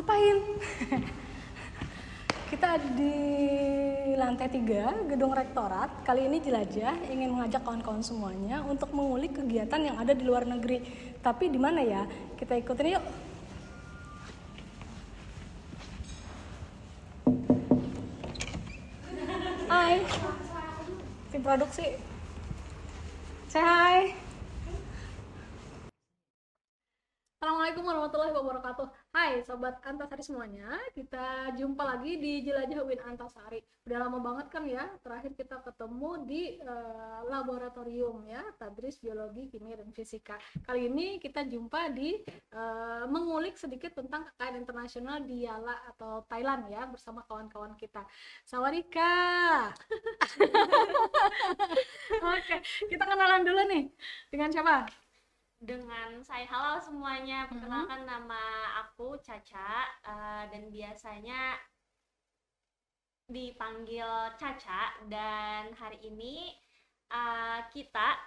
Ngapain? Kita di lantai 3 gedung rektorat. Kali ini Jelajah ingin mengajak kawan-kawan semuanya untuk mengulik kegiatan yang ada di luar negeri. Tapi di mana ya? Kita ikutin yuk. Hai. Tim produksi. Say hi. Assalamualaikum warahmatullahi wabarakatuh. Hai Sobat Antasari semuanya, kita jumpa lagi di Jelajah UIN Antasari. Udah lama banget kan ya, terakhir kita ketemu di laboratorium ya, Tadris Biologi, Kimia, dan Fisika. Kali ini kita jumpa di mengulik sedikit tentang KKN internasional di Yala atau Thailand ya, bersama kawan-kawan kita. Sawadika. Oke, kita kenalan dulu nih. Dengan siapa? Dengan saya. Halo semuanya, perkenalkan nama aku Caca, dan biasanya dipanggil Caca. Dan hari ini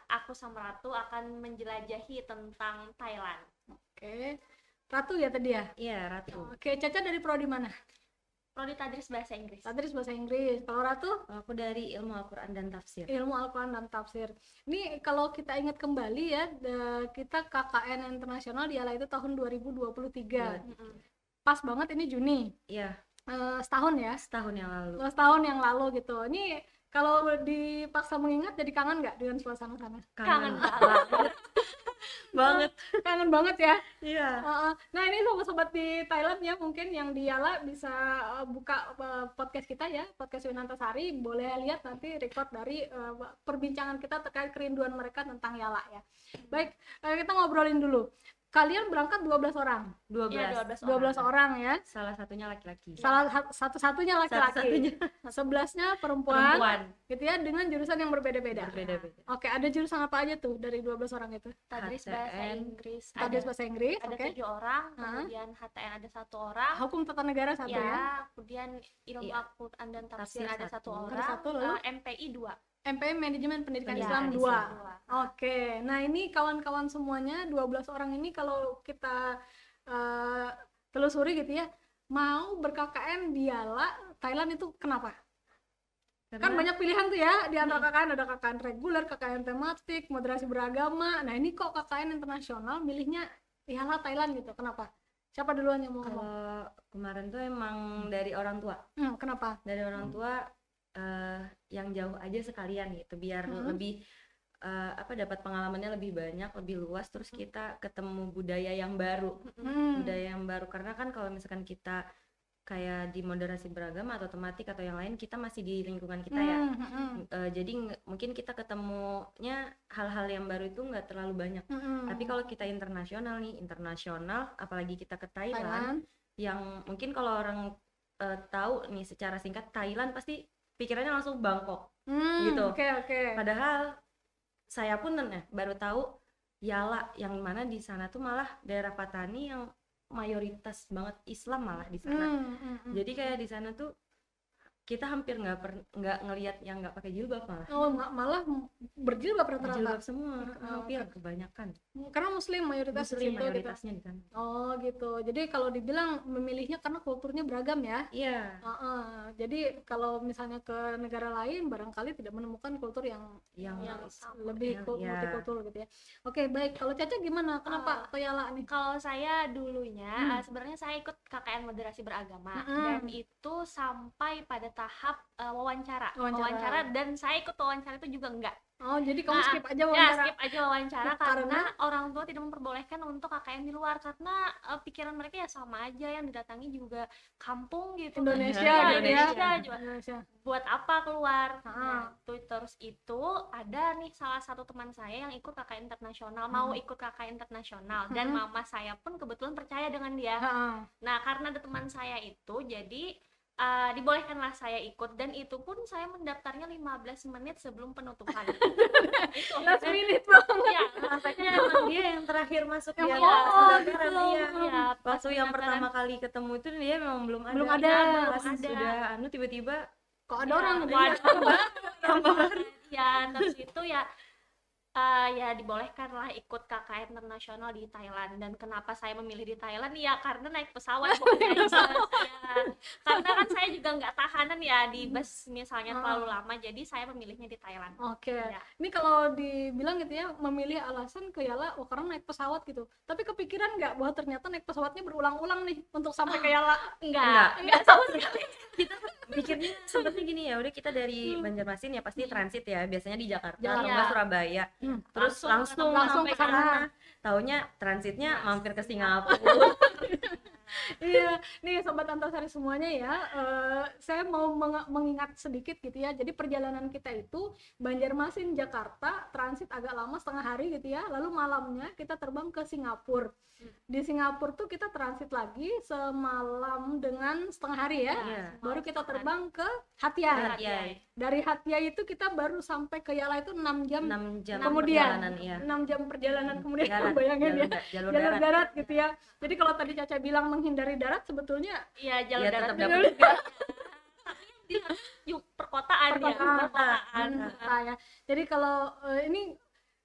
aku sama Ratu akan menjelajahi tentang Thailand. Oke, Ratu ya tadi ya? Iya, Ratu. Oke, Caca dari prodi mana? Prodi Tadris Bahasa Inggris. Tadris Bahasa Inggris. Kalau Ratu? Aku dari Ilmu Al-Quran dan Tafsir. Ilmu Al-Quran dan Tafsir. Ini kalau kita ingat kembali ya, kita KKN internasional di Yala itu tahun 2023. Pas banget ini Juni. Iya. Setahun ya? Setahun yang lalu. Setahun yang lalu gitu. Ini kalau dipaksa mengingat jadi kangen nggak dengan suasana sana? Kangen banget. Banget. Kangen banget ya? Iya. Nah ini sobat-sobat di Thailand ya, mungkin yang di Yala bisa buka podcast kita ya, podcast UIN Antasari. Boleh lihat nanti record dari perbincangan kita terkait kerinduan mereka tentang Yala ya. Baik, kita ngobrolin dulu. Kalian berangkat 12 orang? 12. Ya, 12 orang ya? Salah satunya laki-laki. Satu-satunya laki-laki. 11-nya perempuan. Gitu ya, dengan jurusan yang berbeda-beda. Oke, ada jurusan apa aja tuh dari 12 orang itu? Tadris Bahasa Inggris. Tadris Bahasa Inggris, ada oke. 7 orang, kemudian HTN ada 1 orang. Hukum Tata Negara 1 ya? Kemudian Ilmu Al-Quran dan Tafsir ada 1 orang. Ada 1, lalu? MPI 2. MPI Manajemen Pendidikan Iya, Islam 2. Islam 2. Oke, nah ini kawan-kawan semuanya 12 orang ini kalau kita telusuri gitu ya, mau ber-KKN di Yala Thailand itu kenapa? Kan banyak pilihan tuh ya, di antara KKN ada KKN reguler, KKN tematik, moderasi beragama. Nah ini kok KKN internasional milihnya Yala Thailand gitu, kenapa? Siapa duluan yang mau ngomong? Kalau kemarin tuh emang dari orang tua. Kenapa? Dari orang tua yang jauh aja sekalian gitu, biar lebih dapat pengalamannya lebih banyak, lebih luas, terus kita ketemu budaya yang baru. Budaya yang baru, karena kan kalau misalkan kita kayak di moderasi beragama atau tematik atau yang lain, kita masih di lingkungan kita ya. Jadi mungkin kita ketemunya hal-hal yang baru itu nggak terlalu banyak. Tapi kalau kita internasional apalagi kita ke Thailand, yang mungkin kalau orang tahu nih secara singkat Thailand pasti pikirannya langsung Bangkok gitu. Oke. Padahal saya pun baru tahu Yala, yang mana di sana tuh malah daerah Patani yang mayoritas banget Islam malah di sana. Jadi kayak di sana tuh kita hampir nggak ngelihat yang nggak pakai jilbab malah. Malah berjilbab rata-rata. Jilbab semua, hampir kebanyakan. Karena Muslim mayoritasnya mayoritasnya gitu. di sana. Oh gitu. Jadi kalau dibilang memilihnya karena kulturnya beragam ya. Iya. Jadi kalau misalnya ke negara lain barangkali tidak menemukan kultur yang lebih multikultur gitu ya. Oke, baik. Kalau Caca gimana? Kenapa ke Yala nih? Kalau saya dulunya sebenarnya saya ikut KKN moderasi beragama dan itu sampai pada tahap wawancara, dan saya ikut wawancara itu juga enggak. Oh, jadi kamu skip aja wawancara? Ya, skip aja wawancara karena orang tua tidak memperbolehkan untuk KKN di luar, karena pikiran mereka ya sama aja, yang didatangi juga kampung gitu. Indonesia. Buat apa keluar? Terus itu ada nih salah satu teman saya yang ikut KKN internasional, mau ikut KKN internasional, dan mama saya pun kebetulan percaya dengan dia. Nah, karena ada teman saya itu, jadi dibolehkanlah saya ikut, dan itu pun saya mendaftarnya 15 menit sebelum penutupan. Itu last minute banget ya, rasanya emang dia yang terakhir masuk ya. Waktu yang pertama kali ketemu itu dia memang belum ada. Sudah tiba-tiba kok ada orang ya, terus itu ya Ya dibolehkan lah ikut KKN internasional di Thailand. Dan kenapa saya memilih di Thailand? Ya karena naik pesawat pokoknya. Ya. Karena kan saya juga nggak tahanan ya di bus misalnya terlalu lama, jadi saya memilihnya di Thailand. Oke. Ya. Ini kalau dibilang gitu ya, memilih alasan ke Yala, karena naik pesawat gitu. Tapi kepikiran nggak bahwa ternyata naik pesawatnya berulang-ulang nih untuk sampai ke Yala? Enggak sama sekali. Kita pikirnya seperti gini, ya udah kita dari Banjarmasin ya pasti transit ya, biasanya di Jakarta atau Iya. nggak Surabaya. Terus langsung langsung sampai ke ke sana. sana. Taunya transitnya mampir ke Singapura. Iya, nih Sobat Antasari semuanya ya, saya mau mengingat sedikit gitu ya. Jadi perjalanan kita itu Banjarmasin Jakarta, transit agak lama setengah hari gitu ya. Lalu malamnya kita terbang ke Singapura. Di Singapura tuh kita transit lagi semalam dengan setengah hari ya. Iya. Baru kita terbang ke Hat Yai. Yai. Dari Hat Yai itu kita baru sampai ke Yala itu 6 jam 6 jam kemudian. perjalanan, iya. 6 jam perjalanan kemudian. Darat, Bayangin ya. jalur Jalur darat. darat gitu ya. Jadi kalau tadi Caca bilang menghindari darat, sebetulnya Iya, jalur Ya, darat tetap juga. dapat juga. Di perkotaan ya, perkotaan. Nah, ya. Jadi kalau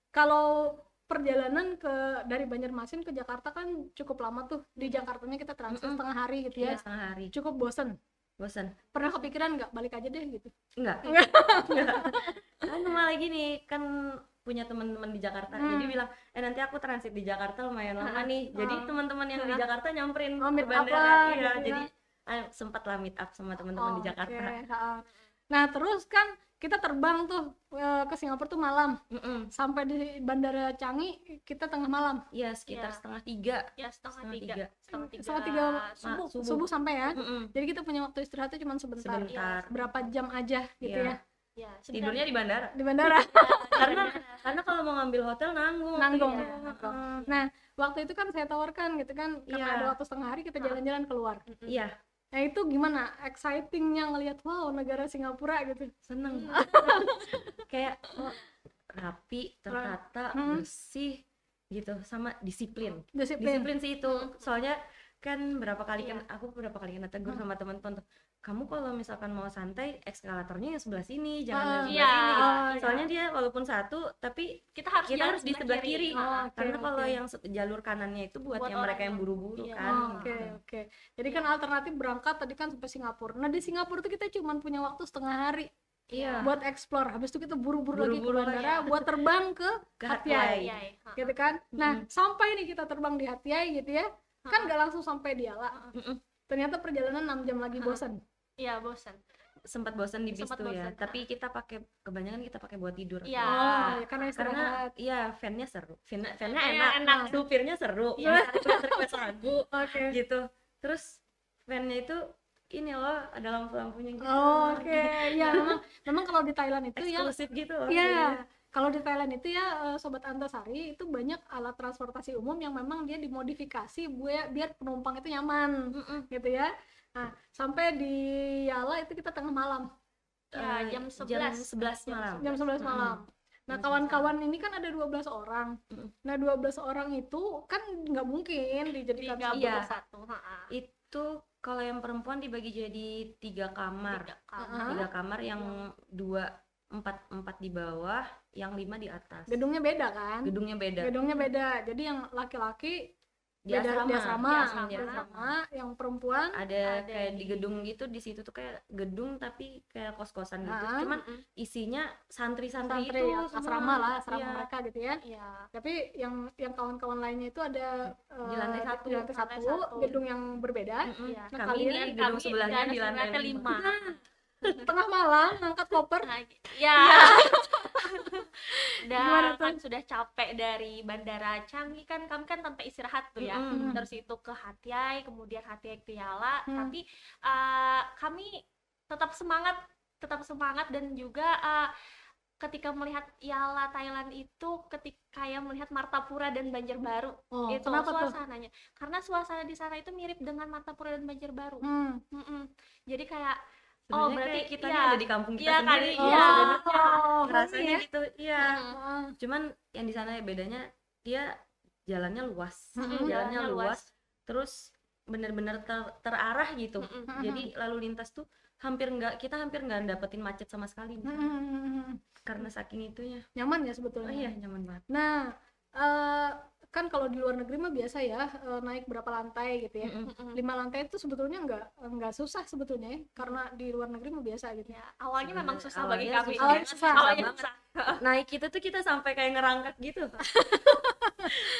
kalau perjalanan dari Banjarmasin ke Jakarta kan cukup lama tuh. Di Jakartanya kita transit setengah hari gitu ya. Iya, setengah hari. Cukup bosen. Bosan. Pernah kepikiran nggak balik aja deh gitu? Enggak. Kan malah gini, kan punya teman-teman di Jakarta, jadi bilang nanti aku transit di Jakarta lumayan lama nih, jadi teman-teman yang di Jakarta nyamperin meet ke up bandara, lah, iya, gitu ya. jadi sempat lah meet up sama teman-teman di Jakarta. Ha. Nah terus kan kita terbang tuh ke Singapura tuh malam, sampai di Bandara Changi kita tengah malam. Iya, sekitar Iya. setengah tiga. Ya setengah Setengah tiga. tiga. Setengah tiga subuh sampai ya. Jadi kita punya waktu istirahatnya cuma sebentar. Sebentar. Berapa jam aja gitu Iya. ya Ya, Tidurnya di bandara. di bandara. Karena kalau mau ngambil hotel nanggung. Nanggung. Iya. Nah waktu itu kan saya tawarkan gitu kan, karena Iya. ada waktu setengah hari kita jalan-jalan keluar. Iya, Nah itu gimana excitingnya ngelihat wow negara Singapura gitu? seneng. Kayak rapi, tertata, bersih gitu, sama disiplin. Disiplin sih itu. Soalnya kan aku berapa kali kena tegur sama teman-teman tuh, kamu kalau misalkan mau santai ekskalatornya yang sebelah sini, jangan yang sebelah Iya. sini gitu. Oh, Soalnya dia walaupun satu tapi kita harus kita jalan harus di sebelah kiri. Oh, oke, Karena kalau oke. yang jalur kanannya itu buat Buat yang mereka orang yang buru-buru iya. kan. Oke. Jadi kan alternatif berangkat tadi kan sampai Singapura. Nah di Singapura tuh kita cuma punya waktu setengah hari Iya. buat explore. Habis itu kita buru-buru lagi ke Buru-buru bandara buat terbang ke Hat Yai. Iya, Gitu kan. Nah sampai nih kita terbang di Hat Yai gitu ya. Kan nggak langsung sampai di Yala. Ternyata perjalanan 6 jam lagi bosan. Iya, bosan. Sempat bosan di bis Sempat tuh ya, bosan. tapi kita kebanyakan kita pakai buat tidur. Iya. Oh, ya, karena Karena istirahat. iya fan-nya seru, fan-nya Fan-nya enak, enak. supirnya seru, Iya. request lagu Oke. gitu. Terus fan-nya itu ini loh, ada lampu-lampunya gitu. Oh, oke. Ya memang kalau di Thailand itu ya. Eksklusif gitu loh. Iya. Kalau di Thailand itu ya Sobat Antasari itu banyak alat transportasi umum yang memang dia dimodifikasi biar penumpang itu nyaman gitu ya. Nah, sampai di Yala itu kita tengah malam, Ya, jam 11 malam. jam 11 malam. Nah, kawan-kawan ini kan ada 12 orang. Nah, 12 orang itu kan nggak mungkin dijadikan Digabung Iya. satu. Itu kalau yang perempuan dibagi jadi 3 kamar. 3 kamar yang 4 di bawah, yang 5 di atas. Gedungnya beda kan? Gedungnya beda. Gedungnya beda. Jadi yang laki-laki Di asrama. di asrama, Di asrama. yang perempuan Ada kayak di gedung gitu, di situ tuh kayak gedung tapi kayak kos-kosan gitu. Ah. Cuman isinya santri-santri santri itu ya, semua. asrama lah, asrama Iya. mereka gitu ya. Iya. Tapi yang kawan-kawan lainnya itu ada Di lantai satu. di lantai Lantai satu, satu. gedung yang berbeda. Iya. Nah, Kami kalian di gedung sebelahnya di lantai 5. tengah malam ngangkat koper. Ya. Gimana Dan tuh? kan sudah capek dari Bandara Changi kan, kami kan tanpa istirahat tuh ya. Terus itu ke Hat Yai, kemudian Hat Yai ke Yala. Tapi kami tetap semangat dan juga ketika melihat Yala Thailand itu ketika yang melihat Martapura dan Banjarbaru. Oh, itu kenapa tuh? suasananya. Karena suasana di sana itu mirip dengan Martapura dan Banjarbaru. Jadi kayak Sebenarnya berarti kayak kita iya. nih ada di kampung kita Iya, sendiri. kali, Iya, iya. sebenarnya rasanya iya. gitu. Iya. Cuman yang di sana bedanya dia jalannya luas. Jalannya Jalannya luas. Terus benar-benar terarah gitu. Jadi lalu lintas tuh kita hampir nggak dapetin macet sama sekali karena saking itunya. Nyaman ya sebetulnya. Oh iya, nyaman banget. Nah, kan kalau di luar negeri mah biasa ya naik berapa lantai gitu ya. 5 lantai itu sebetulnya nggak susah sebetulnya ya, karena di luar negeri mah biasa gitu. Ya, awalnya memang susah Awalnya bagi kami. susah. Awalnya susah. Awalnya banget. susah. Naik kita sampai kayak ngerangkak gitu.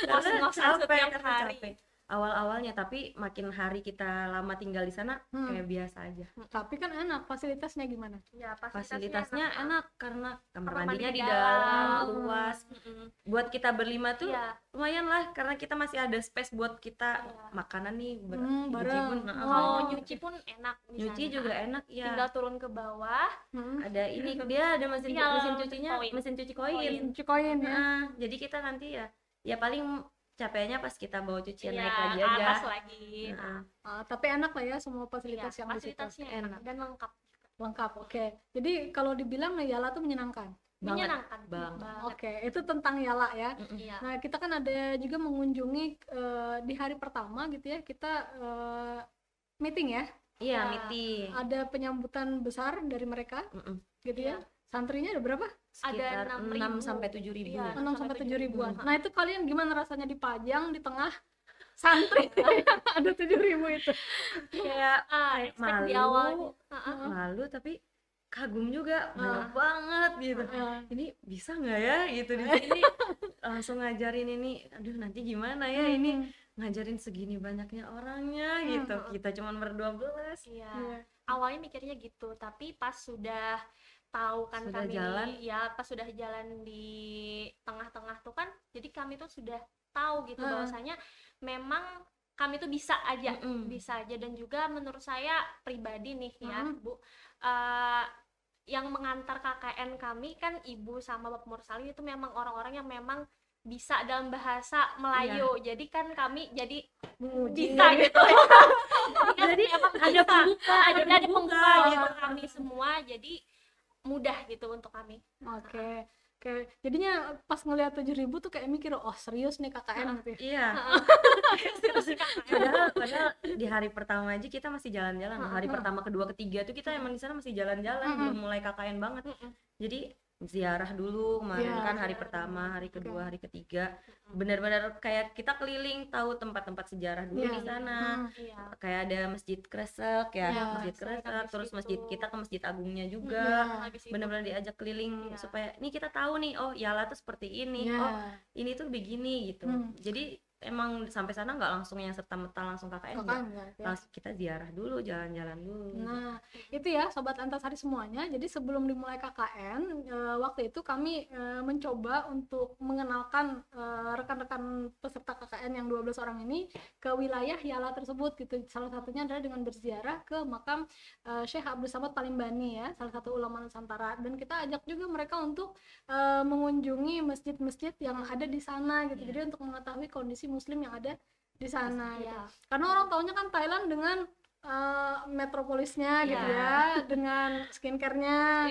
Ngos-ngosan setiap karena hari. capek. Awal-awalnya, tapi makin hari kita lama tinggal di sana kayak biasa aja. Tapi kan enak, fasilitasnya gimana? Ya, Fasilitasnya enak karena kamar Kamar mandinya mandi di dalam. dalam, luas. Buat kita berlima tuh Iya. lumayan lah, karena kita masih ada space buat kita Iya. makanan nih bareng. bejibun. Mau nyuci pun enak di Nyuci sana. juga enak ya. Tinggal turun ke bawah. Ada ini dia ada Tinggal mesin cucinya, koin. mesin cuci koin. Cuci koin ya. Nah, jadi kita nanti ya paling capeknya pas kita bawa cucian Iya, naik lagi ke aja. atas lagi. Nah, Tapi enak lah ya semua iya, fasilitas yang di situ. fasilitasnya enak dan lengkap. Lengkap, oke. Jadi kalau dibilang Yala tuh menyenangkan. Menyenangkan banget. banget. Oke, itu tentang Yala ya. Iya. Nah, kita kan ada juga mengunjungi di hari pertama gitu ya, kita meeting ya. Iya, Ya. meeting. Ada penyambutan besar dari mereka gitu ya. Santrinya ada berapa? Sekitar Ada 6 6.000. sampai 7.000. Iya. 6 sampai 7 ribuan. ribuan. Nah, itu kalian gimana rasanya dipajang di tengah santri ada 7.000 itu? Kayak Expect di malu. awalnya. Malu tapi kagum juga, banyak banget gitu. Ini bisa nggak ya gitu di sini langsung ngajarin ini. Aduh, nanti gimana ya ini ngajarin segini banyaknya orangnya gitu. Kita cuman ber-12. Iya. Awalnya mikirnya gitu, tapi pas sudah tahu kan Sudah kami jalan. ya pas sudah jalan di tengah-tengah tuh kan, jadi kami tuh sudah tahu gitu bahwasanya memang kami tuh bisa aja, dan juga menurut saya pribadi nih ya Bu, yang mengantar KKN kami kan Ibu sama Bapak Mursalin itu memang orang-orang yang memang bisa dalam bahasa Melayu, jadi kan kami jadi bisa gitu. Jadi emang ada pembuka, ada pembuka gitu kami semua, jadi mudah gitu untuk kami. Oke. Jadinya pas ngeliat 7.000 tuh kayak mikir, oh serius nih KKN gitu ya. Iya. Padahal di hari pertama aja kita masih jalan-jalan. Hari pertama, kedua, ketiga tuh kita emang di sana masih jalan-jalan, belum mulai KKN banget. Jadi ziarah dulu kemarin kan hari pertama, hari kedua, hari ketiga. Benar-benar kayak kita keliling tahu tempat-tempat sejarah dulu di sana. Kayak ada Masjid Kresek ya, Masjid Kresek, terus masjid kita ke Masjid Agungnya juga. Benar-benar diajak keliling supaya nih kita tahu nih, oh Yala tuh seperti ini, oh ini tuh begini gitu. Jadi emang sampai sana nggak langsung yang serta-merta langsung KKN, langsung kita ziarah dulu, jalan-jalan dulu. Nah, itu ya Sobat Antasari semuanya. Jadi sebelum dimulai KKN, waktu itu kami mencoba untuk mengenalkan rekan-rekan peserta KKN yang 12 orang ini ke wilayah Yala tersebut gitu. Salah satunya adalah dengan berziarah ke makam Syekh Abdul Samad Palimbani ya, salah satu ulama Nusantara. Dan kita ajak juga mereka untuk mengunjungi masjid-masjid yang ada di sana gitu. Jadi untuk mengetahui kondisi Muslim yang ada di sana gitu. Karena orang taunya kan Thailand dengan metropolisnya gitu ya, dengan skincare-nya.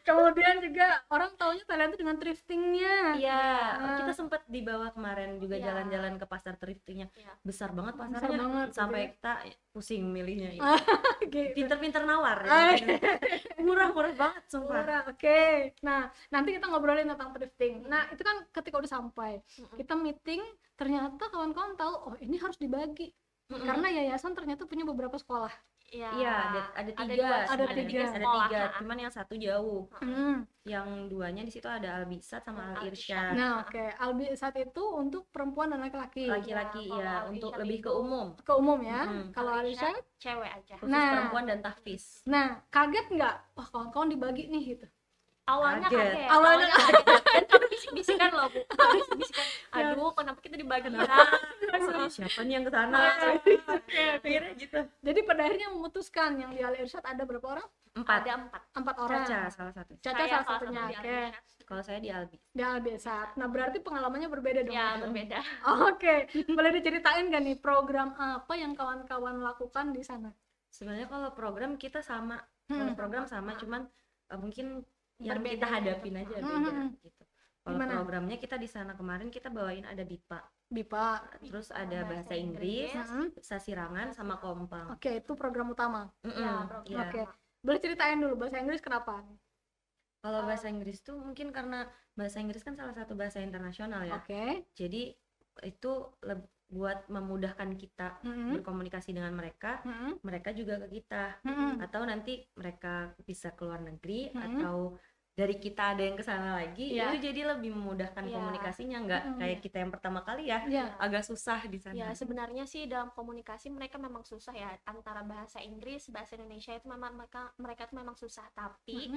Kemudian juga orang taunya Thailand itu dengan thriftingnya. Kita sempat dibawa kemarin juga jalan-jalan ke pasar thriftingnya. Besar banget pasarnya, Besar banget, sampai gitu ya. kita pusing milihnya. Gitu. Pinter-pinter nawar ya. Murah-murah banget sumpah. Murah, oke. Nah, nanti kita ngobrolin tentang thrifting. Nah, itu kan ketika udah sampai, kita meeting, ternyata kawan-kawan tahu, oh ini harus dibagi. Karena yayasan ternyata punya beberapa sekolah. Iya, ada tiga, ada tiga. cuman yang satu jauh. Yang duanya di situ ada Al-Bisat sama Al-Irsyad. Nah, oke. Al-Bisat itu untuk perempuan dan laki-laki. Laki-laki ya, untuk Irsyad lebih itu ke umum. Ke umum ya. Kalau Al-Irsyad cewek aja. Khusus perempuan dan tahfiz. Nah, kaget nggak? Wah, kawan-kawan dibagi nih gitu. Awalnya kaget. Dan kami bisik-bisikan loh Bu. Kami bisik-bisikan, aduh kenapa kita dibagi Siapa nih yang kesana? Akhirnya gitu. Jadi pada akhirnya memutuskan yang di Al-Irsyad ada berapa orang? 4. Ada 4. 4 orang. Caca salah satu. Caca Saya salah salah satunya. satu di Oke. Al-Irsyad. Kalau saya di Albi. Di Al-Bisat. Nah, berarti pengalamannya berbeda dong. Ya berbeda. Oke. Boleh diceritain gak nih program apa yang kawan-kawan lakukan di sana? Sebenarnya kalau program kita sama. Kalau program sama, cuman mungkin yang Berbeda kita hadapin aja beda gitu. Kalau Gimana? programnya kita di sana kemarin kita bawain ada BIPA. BIPA. terus ada bahasa Inggris, sasirangan sama kompang. Oke, itu program utama. Ya, program Iya. Oke. utama. Boleh ceritain dulu bahasa Inggris kenapa? Kalau bahasa Inggris tuh mungkin karena bahasa Inggris kan salah satu bahasa internasional ya. Oke. Jadi itu buat memudahkan kita berkomunikasi dengan mereka, mereka juga ke kita. Atau nanti mereka bisa ke luar negeri atau dari kita ada yang kesana lagi, Iya. itu jadi lebih memudahkan Iya. komunikasinya, nggak kayak kita yang pertama kali ya, Iya. agak susah di sana. Ya sebenarnya sih dalam komunikasi mereka memang susah ya, antara bahasa Inggris, bahasa Indonesia itu memang mereka tuh memang susah, tapi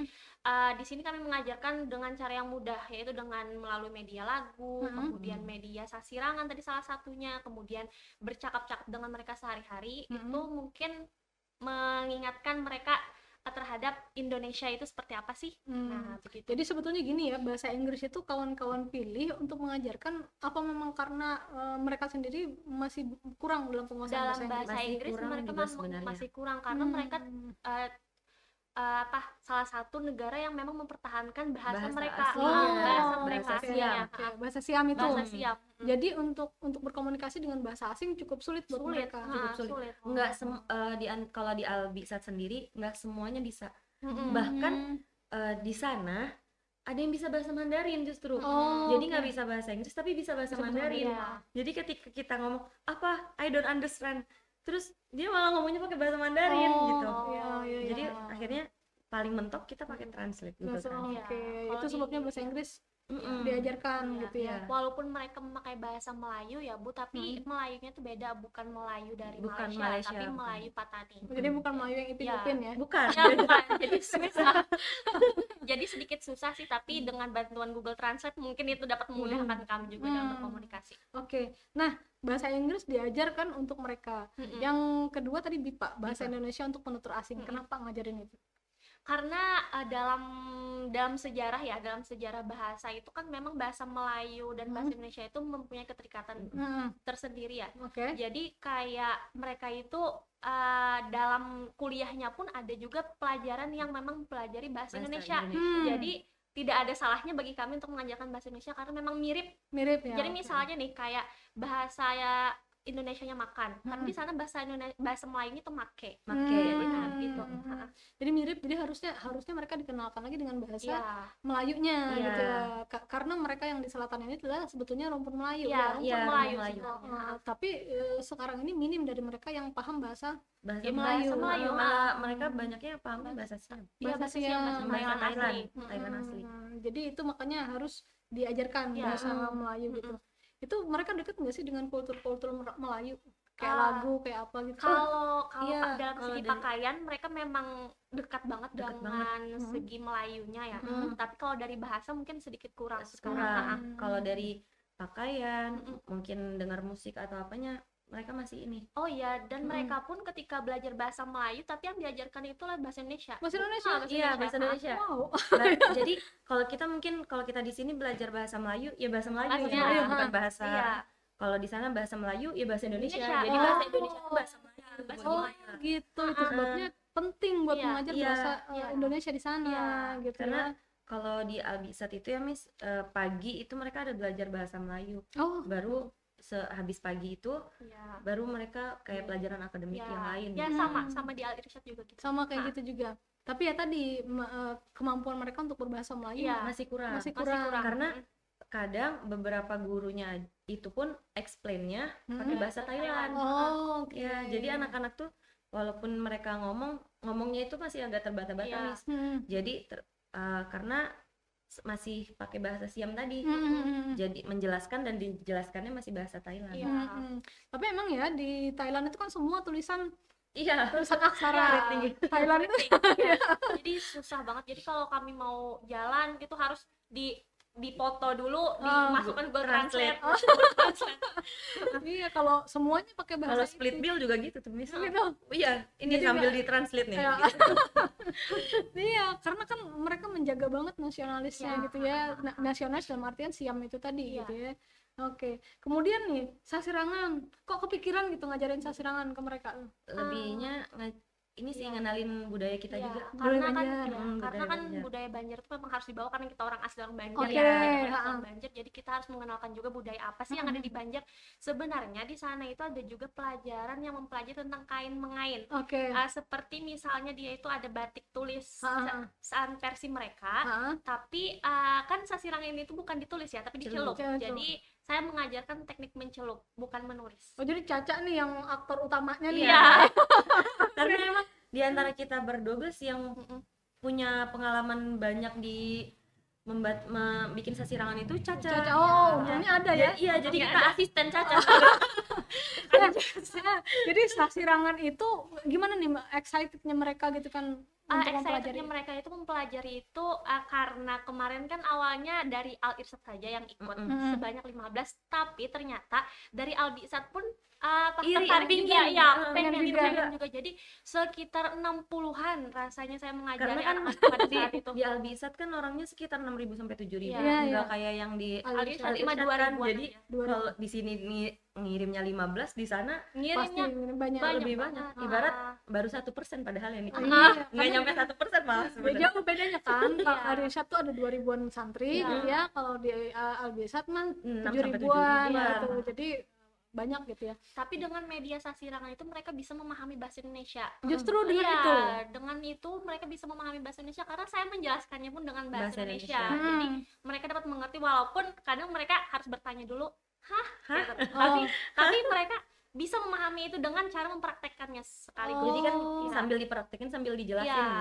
di sini kami mengajarkan dengan cara yang mudah, yaitu dengan melalui media lagu, kemudian media sasirangan tadi salah satunya, kemudian bercakap-cakap dengan mereka sehari-hari, itu mungkin mengingatkan mereka terhadap Indonesia itu seperti apa sih. Nah begitu. Jadi sebetulnya gini ya, bahasa Inggris itu kawan-kawan pilih untuk mengajarkan apa memang karena mereka sendiri masih kurang dalam penguasaan dalam bahasa Masih Inggris kurang mereka juga sebenarnya. masih kurang karena mereka salah satu negara yang memang mempertahankan bahasa mereka aslinya. bahasa mereka Bahasa aslinya. Oke, bahasa Siam itu. Bahasa Siam. Jadi untuk berkomunikasi dengan bahasa asing cukup sulit buat Sulit, mereka. Sulit. Nggak kalau di Albisat sendiri nggak semuanya bisa. Bahkan di sana ada yang bisa bahasa Mandarin justru. Jadi nggak bisa bahasa Inggris tapi bisa bahasa Mandarin. Jadi ketika kita ngomong apa I don't understand, terus dia malah ngomongnya pakai bahasa Mandarin gitu. Iya. Jadi akhirnya paling mentok kita pakai translate gitu kan. Oke, Kalau itu sebabnya bahasa Inggris diajarkan gitu ya. Walaupun mereka memakai bahasa Melayu ya Bu, tapi Melayunya tuh beda, bukan Melayu dari Bukan Malaysia, Malaysia, tapi bukan. Melayu Patani. Jadi bukan Melayu yang ipin-ipin ya. Bukan. Ya, bukan. Jadi susah. Jadi sedikit susah sih, tapi dengan bantuan Google Translate mungkin itu dapat memudahkan kami juga dalam berkomunikasi. Oke. Nah, bahasa Inggris diajarkan untuk mereka. Yang kedua tadi BIPA, bahasa Indonesia untuk penutur asing. Kenapa ngajarin itu? Karena dalam sejarah ya, dalam sejarah bahasa itu kan memang bahasa Melayu dan bahasa Indonesia itu mempunyai keterikatan tersendiri ya. Oke. Jadi kayak mereka itu dalam kuliahnya pun ada juga pelajaran yang memang mempelajari bahasa Indonesia. Jadi tidak ada salahnya bagi kami untuk mengajarkan bahasa Indonesia karena memang mirip ya. Jadi misalnya nih kayak bahasa Indonesianya makan, tapi di sana bahasa Melayunya tuh make. Jadi gitu. Jadi mirip, jadi harusnya mereka dikenalkan lagi dengan bahasa Iya. Melayunya gitu. Karena mereka yang di selatan ini adalah sebetulnya rumpun Melayu Iya, ya. rumpun Melayu. Tapi sekarang ini minim dari mereka yang paham bahasa Bahasa Melayu. Melayu malah mereka banyaknya yang paham bahasa Siam. Bahasa Siam, bahasa Thailand asli. Thailand asli. Jadi itu makanya harus diajarkan bahasa Melayu gitu. Itu mereka deket nggak sih dengan kultur Melayu? Kayak lagu, kayak apa gitu? Kalau dalam kalau segi dari- pakaian mereka memang dekat banget dengan segi Melayunya ya. Tapi kalau dari bahasa mungkin sedikit kurang. Kalau dari pakaian, mungkin dengar musik atau apanya, mereka masih ini. Oh iya, dan mereka pun ketika belajar bahasa Melayu, tapi yang diajarkan itulah bahasa Indonesia. Bahasa Indonesia? Iya, bahasa Indonesia. Wow. Jadi kalau kita di sini belajar bahasa Melayu, ya bahasa Melayu, Bahasa ya, Melayu, bukan bahasa. Iya. Kalau di sana bahasa Melayu, ya bahasa Indonesia. Indonesia. Jadi bahasa Indonesia itu bahasa Melayu. Gitu. Itu sebabnya penting buat mengajar bahasa Indonesia di sana gitu. Karena kalau di Albisat itu ya Miss, pagi itu mereka ada belajar bahasa Melayu. Baru sehabis pagi itu baru mereka kayak pelajaran akademik yang lain. Ya sama di Al-Irsyad juga gitu. Sama kayak gitu juga. Tapi ya tadi kemampuan mereka untuk berbahasa Melayu masih kurang. Karena kadang beberapa gurunya itu pun explain-nya pakai bahasa Thailand. Ya, jadi anak-anak tuh walaupun mereka ngomongnya itu masih agak terbata-bata Miss. Jadi karena masih pakai bahasa Siam tadi. Jadi menjelaskan dan dijelaskannya masih bahasa Thailand. Tapi emang ya di Thailand itu kan semua tulisan tulisan aksara Thailand itu. Jadi susah banget. Jadi kalau kami mau jalan itu harus dipoto dulu, dimasukkan Google Translate. Iya, kalau semuanya pakai bahasa. Kalau split bill juga gitu tuh Miss. Gitu. Iya, ini sambil ditranslate nih. Iya, karena kan mereka menjaga banget nasionalisnya gitu ya. Nasionalis dalam artian Siam itu tadi gitu ya. Oke. Kemudian nih, sasirangan. Kok kepikiran gitu ngajarin sasirangan ke mereka? Lebihnya ini sih Iya. ngenalin budaya kita Iya, juga. karena kan Banjar. karena Budaya kan Banjar. budaya Banjar itu memang harus dibawa karena kita orang asli orang Banjar Oke, ya, kita ha-ha. orang Banjar, jadi kita harus mengenalkan juga budaya apa sih yang ada di Banjar. Sebenarnya di sana itu ada juga pelajaran yang mempelajari tentang kain mengain. Oke. Seperti misalnya dia itu ada batik tulis Ha-ha. versi mereka, Ha-ha. tapi kan sasirangin itu bukan ditulis ya, tapi dicelup. Celup. Jadi saya mengajarkan teknik mencelup, bukan menulis. Oh jadi Caca nih yang aktor utamanya nih. Iya. Karena emang di antara kita berdua belas yang Mm-mm. punya pengalaman banyak di bikin sasirangan itu Caca. Caca. Oh, untungnya ada ya. Iya, jadi Untungnya kita ada. asisten Caca. Jadi sasirangan itu gimana nih Mbak, excitednya mereka gitu kan untuk mempelajari? Excitednya mereka itu mempelajari itu karena kemarin kan awalnya dari Al Irsyad saja yang ikut Mm-mm. sebanyak 15, tapi ternyata dari Al Irsyad pun Iri, tertarik pingin. juga ya, pengen pengen juga. juga. Jadi sekitar 60-an rasanya saya mengajari Karena kan anak-anak pada di, saat itu. di Albisat kan orangnya sekitar 6.000 sampai 7.000. Iya, Enggak iya. kayak yang di Al Al Irsyad Irsyad cuma Irsyad kan, 2000-an jadi aja. kalau di sini ngirimnya 15, di sana Pasti Ngirimnya banyak. banyak lebih banget. banyak. Ibarat baru 1% padahal yang Oh, itu. iya. Nggak nyampe 1% malah Ya, sebenarnya. jauh bedanya kan. Kalau Iya. Al-Irsyad tuh ada 2000-an santri Iya. gitu ya. Kalau di Al-Irsyad mah 6 7 sampai 7.000. ribuan Iya. gitu. Jadi banyak gitu ya. Tapi dengan media sasirangan itu mereka bisa memahami bahasa Indonesia. Justru dengan Iya, itu. dengan itu mereka bisa memahami bahasa Indonesia karena saya menjelaskannya pun dengan bahasa, Bahasa Indonesia. Indonesia. Jadi Hmm. mereka dapat mengerti walaupun kadang mereka harus bertanya dulu, Hah? gitu. Oh. Tapi mereka bisa memahami itu dengan cara mempraktekkannya sekaligus. Jadi kan Oh. sambil dipraktekin sambil dijelasin. Iya. gitu.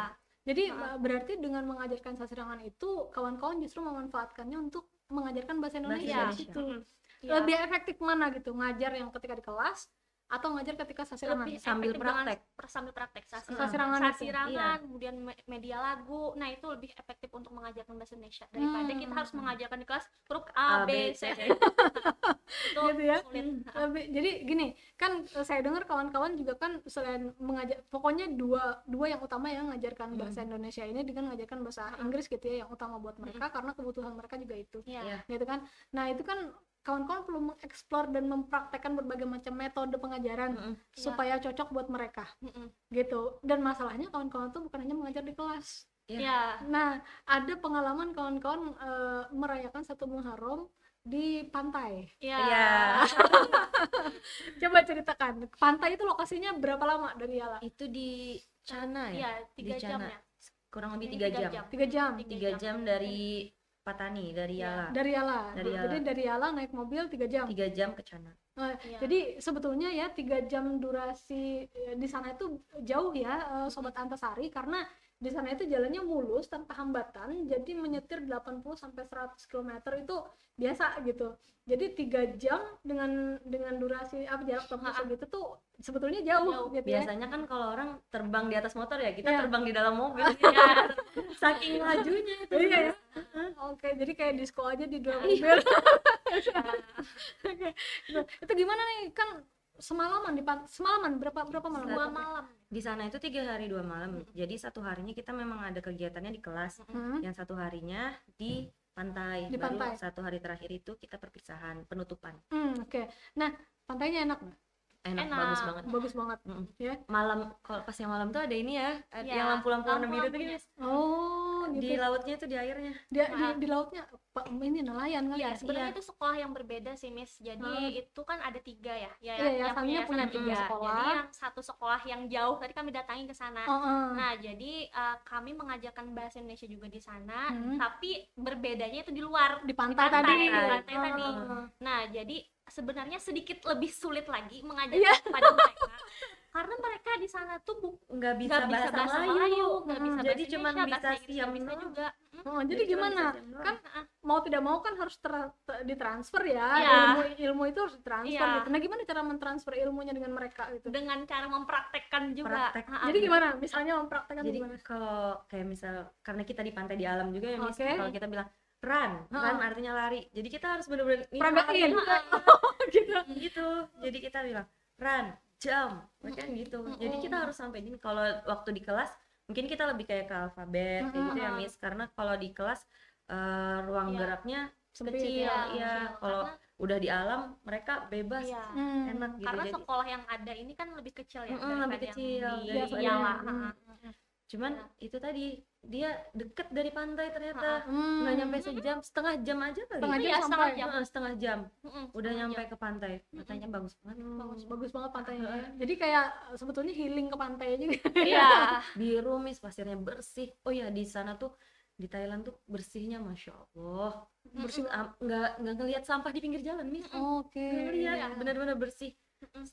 Jadi berarti dengan mengajarkan sasirangan itu kawan-kawan justru memanfaatkannya untuk mengajarkan bahasa Indonesia Bahasa gitu. Iya. Lebih efektif mana gitu? Ngajar yang ketika di kelas atau ngajar ketika sasirangan? Lebih Sambil efektif dengan praktek. sambil praktek Sasirangan itu. sasirangan, kemudian media lagu. Nah, itu lebih efektif untuk mengajarkan bahasa Indonesia daripada kita harus mengajarkan di kelas huruf A, B, C. Itu Gitu ya. sulit. Jadi gini, kan saya dengar kawan-kawan juga kan selain mengajar, pokoknya dua yang utama ya mengajarkan bahasa Indonesia ini dengan mengajarkan bahasa Inggris gitu ya, yang utama buat mereka karena kebutuhan mereka juga itu. Iya. Gitu kan. Nah, itu kan kawan-kawan perlu mengeksplor dan mempraktekkan berbagai macam metode pengajaran supaya cocok buat mereka Mm-mm. gitu. Dan masalahnya kawan-kawan tuh bukan hanya mengajar di kelas. Iya. Nah, ada pengalaman kawan-kawan merayakan satu Muharram di pantai. Iya. Iya. Coba ceritakan, pantai itu lokasinya berapa lama dari Yala? Itu di Cana Iya, ya? 3 Di jam Cana. ya. Kurang lebih Tiga 3 jam. 3 jam 3 jam dari Patani, dari Iya. Yala. dari Yala. Dari Yala. Jadi dari Yala naik mobil 3 jam. 3 jam ke Cana. Nah, Iya. jadi sebetulnya ya 3 jam durasi di sana itu jauh ya Sobat Antasari, karena di sana itu jalannya mulus tanpa hambatan, jadi menyetir 80 sampai 100 km itu biasa gitu. Jadi 3 jam dengan durasi jarak tempuh segitu tuh sebetulnya jauh gitu ya. Biasanya kan kalau orang terbang di atas motor ya, kita Iya. terbang di dalam mobil. Iya. Saking lajunya itu. Iya ya. Oke, jadi kayak disco aja di dalam mobil. Oke. Itu gimana nih? Kan semalaman semalaman berapa malam? 2 malam. Di sana itu 3 hari 2 malam. Jadi satu harinya kita memang ada kegiatannya di kelas. Hmm. Yang satu harinya di pantai. Di Baru pantai. satu hari terakhir itu kita perpisahan, penutupan. Oke. Nah, pantainya enak nggak? Enak, Enak. bagus banget. Bagus banget. Mm-mm. Ya. Malam, kalau pas yang malam tuh ada ini ya, ada Iya, yang lampu-lampu warna biru tuh lampu-lampunya. guys. Oh, Di gitu. lautnya tuh, di airnya. Di lautnya ini nelayan kali Iya, ya? sebenarnya itu sekolah yang berbeda sih, Miss. Jadi itu kan ada 3 ya. Iya, yang yayasannya punya ada 3 sekolah. Jadi yang satu sekolah yang jauh tadi kami datangi ke sana. Nah, jadi kami mengajarkan bahasa Indonesia juga di sana, tapi berbedanya itu di luar, Di pantai tadi. di pantai Oh. tadi. Nah, jadi sebenarnya sedikit lebih sulit lagi Iya. mengajarkan kepada mereka karena mereka di sana tuh Nggak bisa nggak bisa bahasa Melayu. Melayu, nggak bisa Jadi bahasa cuman Indonesia, bisa bahasa Inggris siam nggak bisa doang. juga. Jadi Jadi cuma gimana? bisa jam doang. Kan mau tidak mau kan harus ditransfer ya. Iya. Ilmu itu harus ditransfer Iya. gitu. Nah, gimana cara mentransfer ilmunya dengan mereka gitu? Dengan cara mempraktekkan juga. Praktek. Jadi gimana? Misalnya mempraktekkan Jadi gimana? kalau kayak misal, karena kita di pantai di alam juga ya, Miss, Oke. kalau kita bilang run artinya lari. Jadi kita harus bener-bener Peragain. juga. Gitu. Gitu. Jadi kita bilang run, jump, kan gitu. Jadi kita harus sampai gini. Kalau waktu di kelas mungkin kita lebih kayak ke alfabet kayak gitu ya, Miss. Karena kalau di kelas ruang Iya. geraknya Sempit kecil, ya. iya. kecil. Kalau Karena udah di alam mereka bebas, Iya. enak gitu. Karena Jadi sekolah yang ada ini kan lebih kecil ya lebih daripada kecil yang di daripada Jawa. cuman itu tadi dia deket dari pantai ternyata, Hmm. nggak nyampe sejam, setengah jam aja kali. Setengah jam Iya, sampai. Setengah jam udah Setengah nyampe jam. ke pantai. Pantainya bagus banget, Bagus banget pantainya ya. Jadi kayak sebetulnya healing ke pantai juga. Iya. biru mis, pasirnya bersih. Oh ya, di sana tuh di Thailand tuh bersihnya masya Allah, bersih, nggak ngelihat sampah di pinggir jalan mis. Oke. Nggak ngelihat, Iya. benar-benar bersih.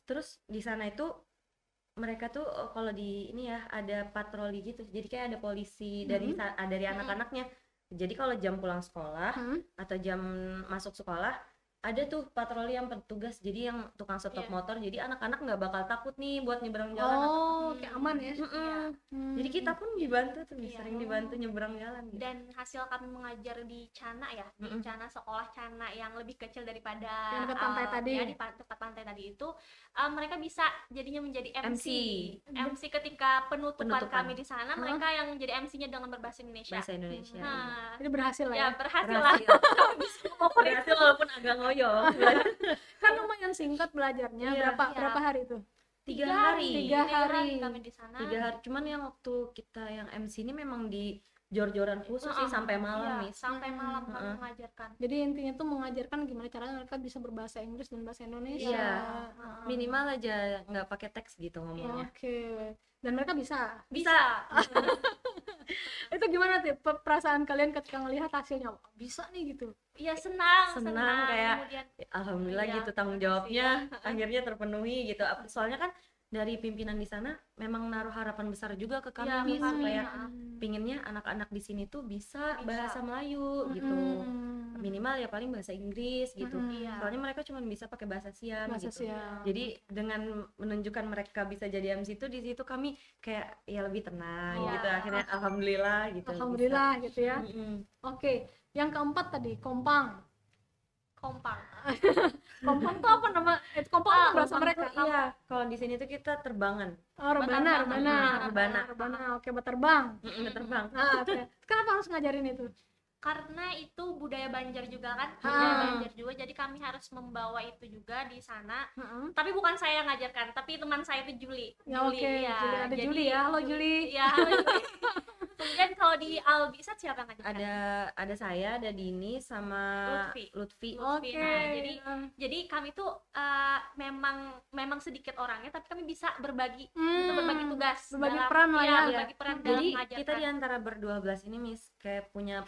Terus di sana itu mereka tuh kalau di ini ya ada patroli gitu, jadi kayak ada polisi dari dari anak-anaknya. Jadi kalau jam pulang sekolah atau jam masuk sekolah ada tuh patroli yang petugas, jadi yang tukang stop motor, jadi anak-anak nggak bakal takut nih buat nyebrang jalan. Oh, kayak aman ya. Jadi kita pun dibantu tuh, sering dibantu nyebrang jalan gitu. Dan hasil kami mengajar di Cana ya, di Cana, sekolah Cana yang lebih kecil daripada Yang dekat pantai tadi. ya, di dekat pantai tadi itu, mereka bisa jadinya menjadi MC. MC. Ketika penutupan Penutupan. kami di sana, mereka yang jadi MC-nya dengan berbahasa Indonesia. Bahasa Indonesia. Jadi berhasil lah Ya, ya. berhasil lah. Berhasil walaupun agak ngoyo. Kan lumayan singkat belajarnya. Iya. Berapa hari tuh? 3 hari. 3 hari. kami di sana. 3 hari. Cuman yang waktu kita yang MC ini memang di jor-joran khusus sih sampai malam nih. Sampai malam kami mengajarkan. Jadi intinya tuh mengajarkan gimana caranya mereka bisa berbahasa Inggris dan bahasa Indonesia. Iya. Minimal aja nggak pakai teks gitu ngomongnya. Oke. Dan mereka bisa. Bisa. Itu gimana tuh perasaan kalian ketika ngelihat hasilnya? Wah, bisa nih gitu. Iya, senang Kayak kemudian alhamdulillah Iya, gitu, tanggung jawabnya akhirnya terpenuhi gitu. Soalnya kan dari pimpinan di sana memang naruh harapan besar juga ke kami Iya, nih, ke kami, supaya pinginnya anak-anak di sini tuh bisa bahasa Melayu gitu. Minimal ya paling bahasa Inggris gitu. Iya. Soalnya mereka cuma bisa pakai bahasa Siam Bahasa gitu. Siam. Jadi dengan menunjukkan mereka bisa jadi MC itu, di situ kami kayak ya lebih tenang gitu. Akhirnya alhamdulillah gitu. Alhamdulillah gitu ya. Mm-mm. Oke. Yang keempat tadi, kompang. Kompang. Kompang tuh apa nama? Kompang tuh bahasa mereka. Iya, kalau di sini tuh kita terbangan. Oh, rebana. Rebana. Oke, berterbang. Terbang. Nah, oke. Kenapa harus ngajarin itu? Karena itu budaya Banjar juga kan, budaya Banjar juga, jadi kami harus membawa itu juga di sana. Tapi bukan saya yang ngajarkan, tapi teman saya itu Juli. Ya, oke. ya. Juli, ada Jadi, Juli ya. Halo Juli. Ya, halo Juli. Kemudian kalau di Albisat siapa yang ngajarkan? Ada saya, ada Dini sama Lutfi. Oke. Nah, jadi kami tuh memang sedikit orangnya, tapi kami bisa berbagi berbagi tugas, Berbagi peran lah ya. berbagi peran dalam Jadi mengajarkan. kita di antara berdua belas ini Miss kayak punya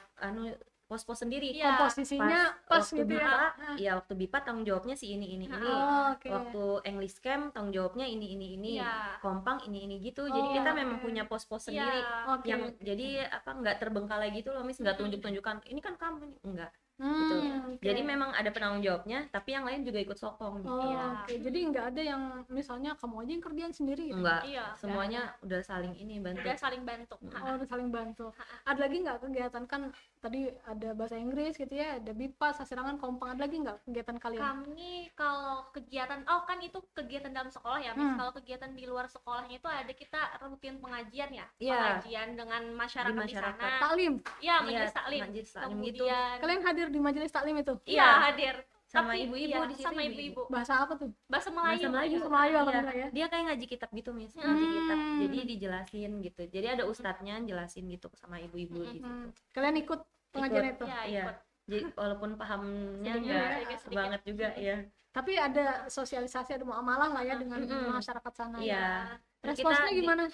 pos-pos sendiri. Iya. Komposisinya pas waktu gitu ya. BIPA, ya waktu BIPA tanggung jawabnya si ini. Oh, oke. Waktu English Camp tanggung jawabnya ini. Iya. Kompang ini gitu. Jadi kita memang punya pos-pos sendiri Oke. yang jadi nggak terbengkalai gitu loh Miss, nggak tunjuk-tunjukkan ini kan kamu nih, enggak. Gitu. Oke. Jadi memang ada penanggung jawabnya, tapi yang lain juga ikut sokong gitu. Oh, oke. Jadi nggak ada yang misalnya kamu aja yang kerjaan sendiri gitu. Enggak. Iya, Semuanya udah saling ini bantu. udah saling bantu. Oh, udah saling bantu. Ada lagi nggak kegiatan, kan tadi ada bahasa Inggris gitu ya, ada BIPA, Sasirangan, Kompang, ada lagi nggak kegiatan kalian? Kami kalau kegiatan, kan itu kegiatan dalam sekolah ya, Kalau kegiatan di luar sekolahnya itu ada kita rutin pengajian ya, Iya. pengajian dengan masyarakat Di di masyarakat. sana. Taklim. Iya, Iya, majelis taklim. majelis taklim gitu. Kemudian, Kalian hadir di majelis taklim itu? iya hadir. Sama Tapi, ibu-ibu iya, di situ, sama ibu-ibu. ibu-ibu. Bahasa apa tuh? Bahasa Melayu. Bahasa Melayu. Bahasa Melayu Iya. alhamdulillah ya. Dia kayak ngaji kitab gitu Miss, ngaji kitab. Jadi dijelasin gitu. Jadi ada ustadznya jelasin gitu sama ibu-ibu di situ. Kalian ikut pengajian Ikut. itu? Iya, Iya. ikut. Jadi walaupun pahamnya Sedikit nggak ya, sedikit-sedikit. banget juga ya. Tapi ada sosialisasi, ada muamalah lah ya dengan masyarakat sana. Iya. Terus Responsnya gimana?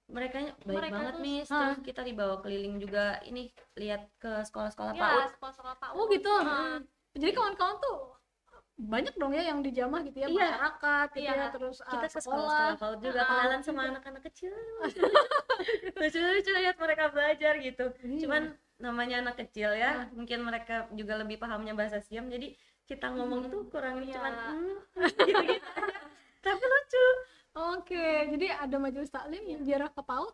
Mereka baik Mereka banget tuh- Miss. Terus kita dibawa keliling juga ini, lihat ke sekolah-sekolah Iya, PAUD. sekolah-sekolah PAUD. Oh gitu. Jadi kawan-kawan tuh banyak dong ya yang dijamah gitu ya, Iya. masyarakat gitu Iya. ya, terus Kita ke sekolah. sekolah-sekolah PAUD juga, kenalan sama anak-anak kecil. Lucu-lucu lihat mereka belajar gitu. Cuman namanya anak kecil ya, mungkin mereka juga lebih pahamnya bahasa Siam, jadi kita ngomong tuh kurang cuman gitu-gitu aja. Tapi lucu. Oke, jadi ada majelis taklim, ziarah ke PAUD,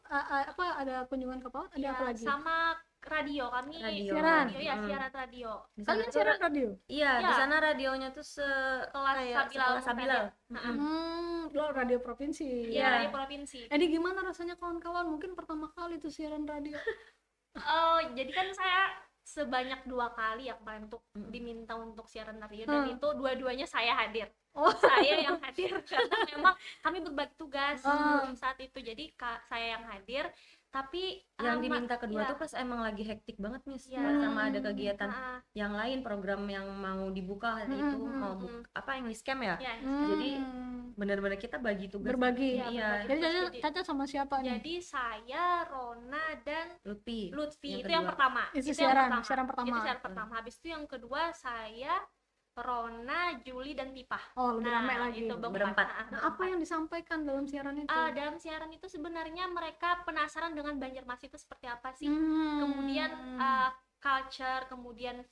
ada kunjungan ke PAUD, ada Iya, apa lagi? sama radio kami. Radio. Siaran. Ya, siaran radio. Di sana Kalian tuh siaran radio? Iya, di Iya. sana radionya tuh Kelas kayak Sabilal sekolah Sabilal. Lo radio provinsi. Iya, Iya. radio provinsi. Ini gimana rasanya kawan-kawan? Mungkin pertama kali tuh siaran radio. Jadi kan sebanyak 2 kali ya kemarin untuk diminta untuk siaran radio, dan itu dua-duanya saya hadir. Oh. Saya yang hadir karena memang kami berbagi tugas saat itu, jadi saya yang hadir. Tapi yang diminta kedua ya, tuh pas emang lagi hektik banget Miss, ya, sama ada kegiatan yang lain, program yang mau dibuka hari itu, mau apa English Camp ya, jadi benar-benar kita bagi tugas, berbagi. Iya, Jadi Caca sama siapa nih? Jadi saya, Rona, dan Lutfi itu yang pertama. Itu siaran pertama. Itu siaran pertama. Habis itu yang kedua saya, Rona, Juli, dan Pipah. Oh, lebih rame lagi. Itu berempat. Nah, apa yang disampaikan dalam siaran itu? Dalam siaran itu sebenarnya mereka penasaran dengan Banjarmasin itu seperti apa sih. Kemudian culture, kemudian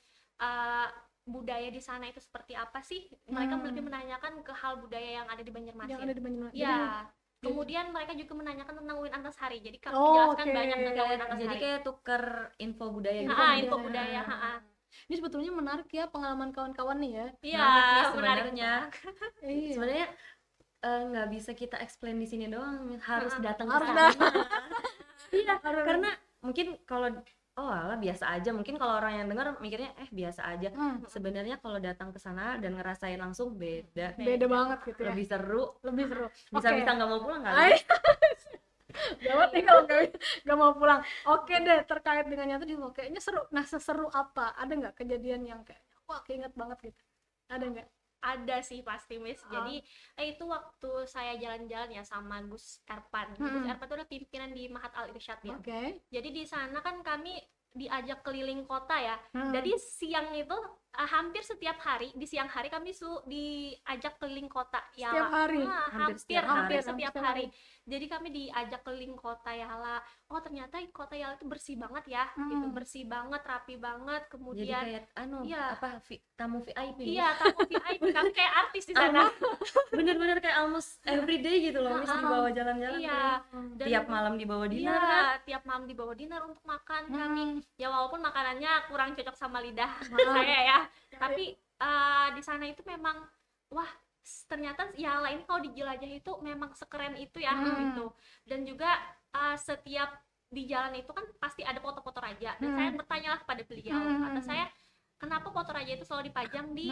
budaya di sana itu seperti apa sih. Mereka lebih menanyakan ke hal budaya yang ada di Banjarmasin. Yang ada di Banjarmasin. Ya. Kemudian mereka juga menanyakan tentang UIN Antasari. Jadi kami jelaskan banyak tentang UIN Antasari. Jadi kayak tuker info budaya gitu. Info budaya. Ini sebetulnya menarik ya pengalaman kawan-kawan nih ya. Iya, sebenarnya. Iya. Sebenarnya nggak bisa kita explain di sini doang, harus datang ke Harus sana. Iya, karena mungkin kalau alah biasa aja, mungkin kalau orang yang dengar mikirnya biasa aja. Sebenarnya kalau datang ke sana dan ngerasain langsung beda banget gitu ya. Lebih seru. Bisa-bisa nggak mau pulang kali. Gawat nih kalau nggak mau pulang. Oke deh, terkait dengan yang tadi kayaknya seru. Nah, seseru apa? Ada nggak kejadian yang kayak wah keinget banget gitu? Ada nggak? Ada sih pasti Miss. Jadi itu waktu saya jalan-jalan ya sama Gus Erpan. Gus Erpan itu adalah pimpinan di Mahat Al Irsyad ya. Jadi di sana kan kami diajak keliling kota ya. Jadi siang itu hampir setiap hari, di siang hari kami diajak keliling kota ya. Setiap hari? Hampir setiap hari. Jadi kami diajak keliling kota ya lah. Oh ternyata kota Yala itu bersih banget ya. Itu bersih banget, rapi banget. Kemudian jadi kayak tamu VIP. Iya, tamu VIP. Kami kayak artis di sana. Bener-bener kayak almost everyday gitu loh, Miss, dibawa jalan-jalan. Iya. Tiap malam dibawa dinner. Iya, tiap malam dibawa dinner untuk makan kami. Ya walaupun makanannya kurang cocok sama lidah saya ya. Tapi di sana itu memang wah, ternyata Yala ini kalau dijelajah itu memang sekeren itu ya gitu. Dan juga setiap di jalan itu kan pasti ada foto-foto raja, dan saya bertanyalah kepada beliau, kata saya, kenapa foto raja itu selalu dipajang di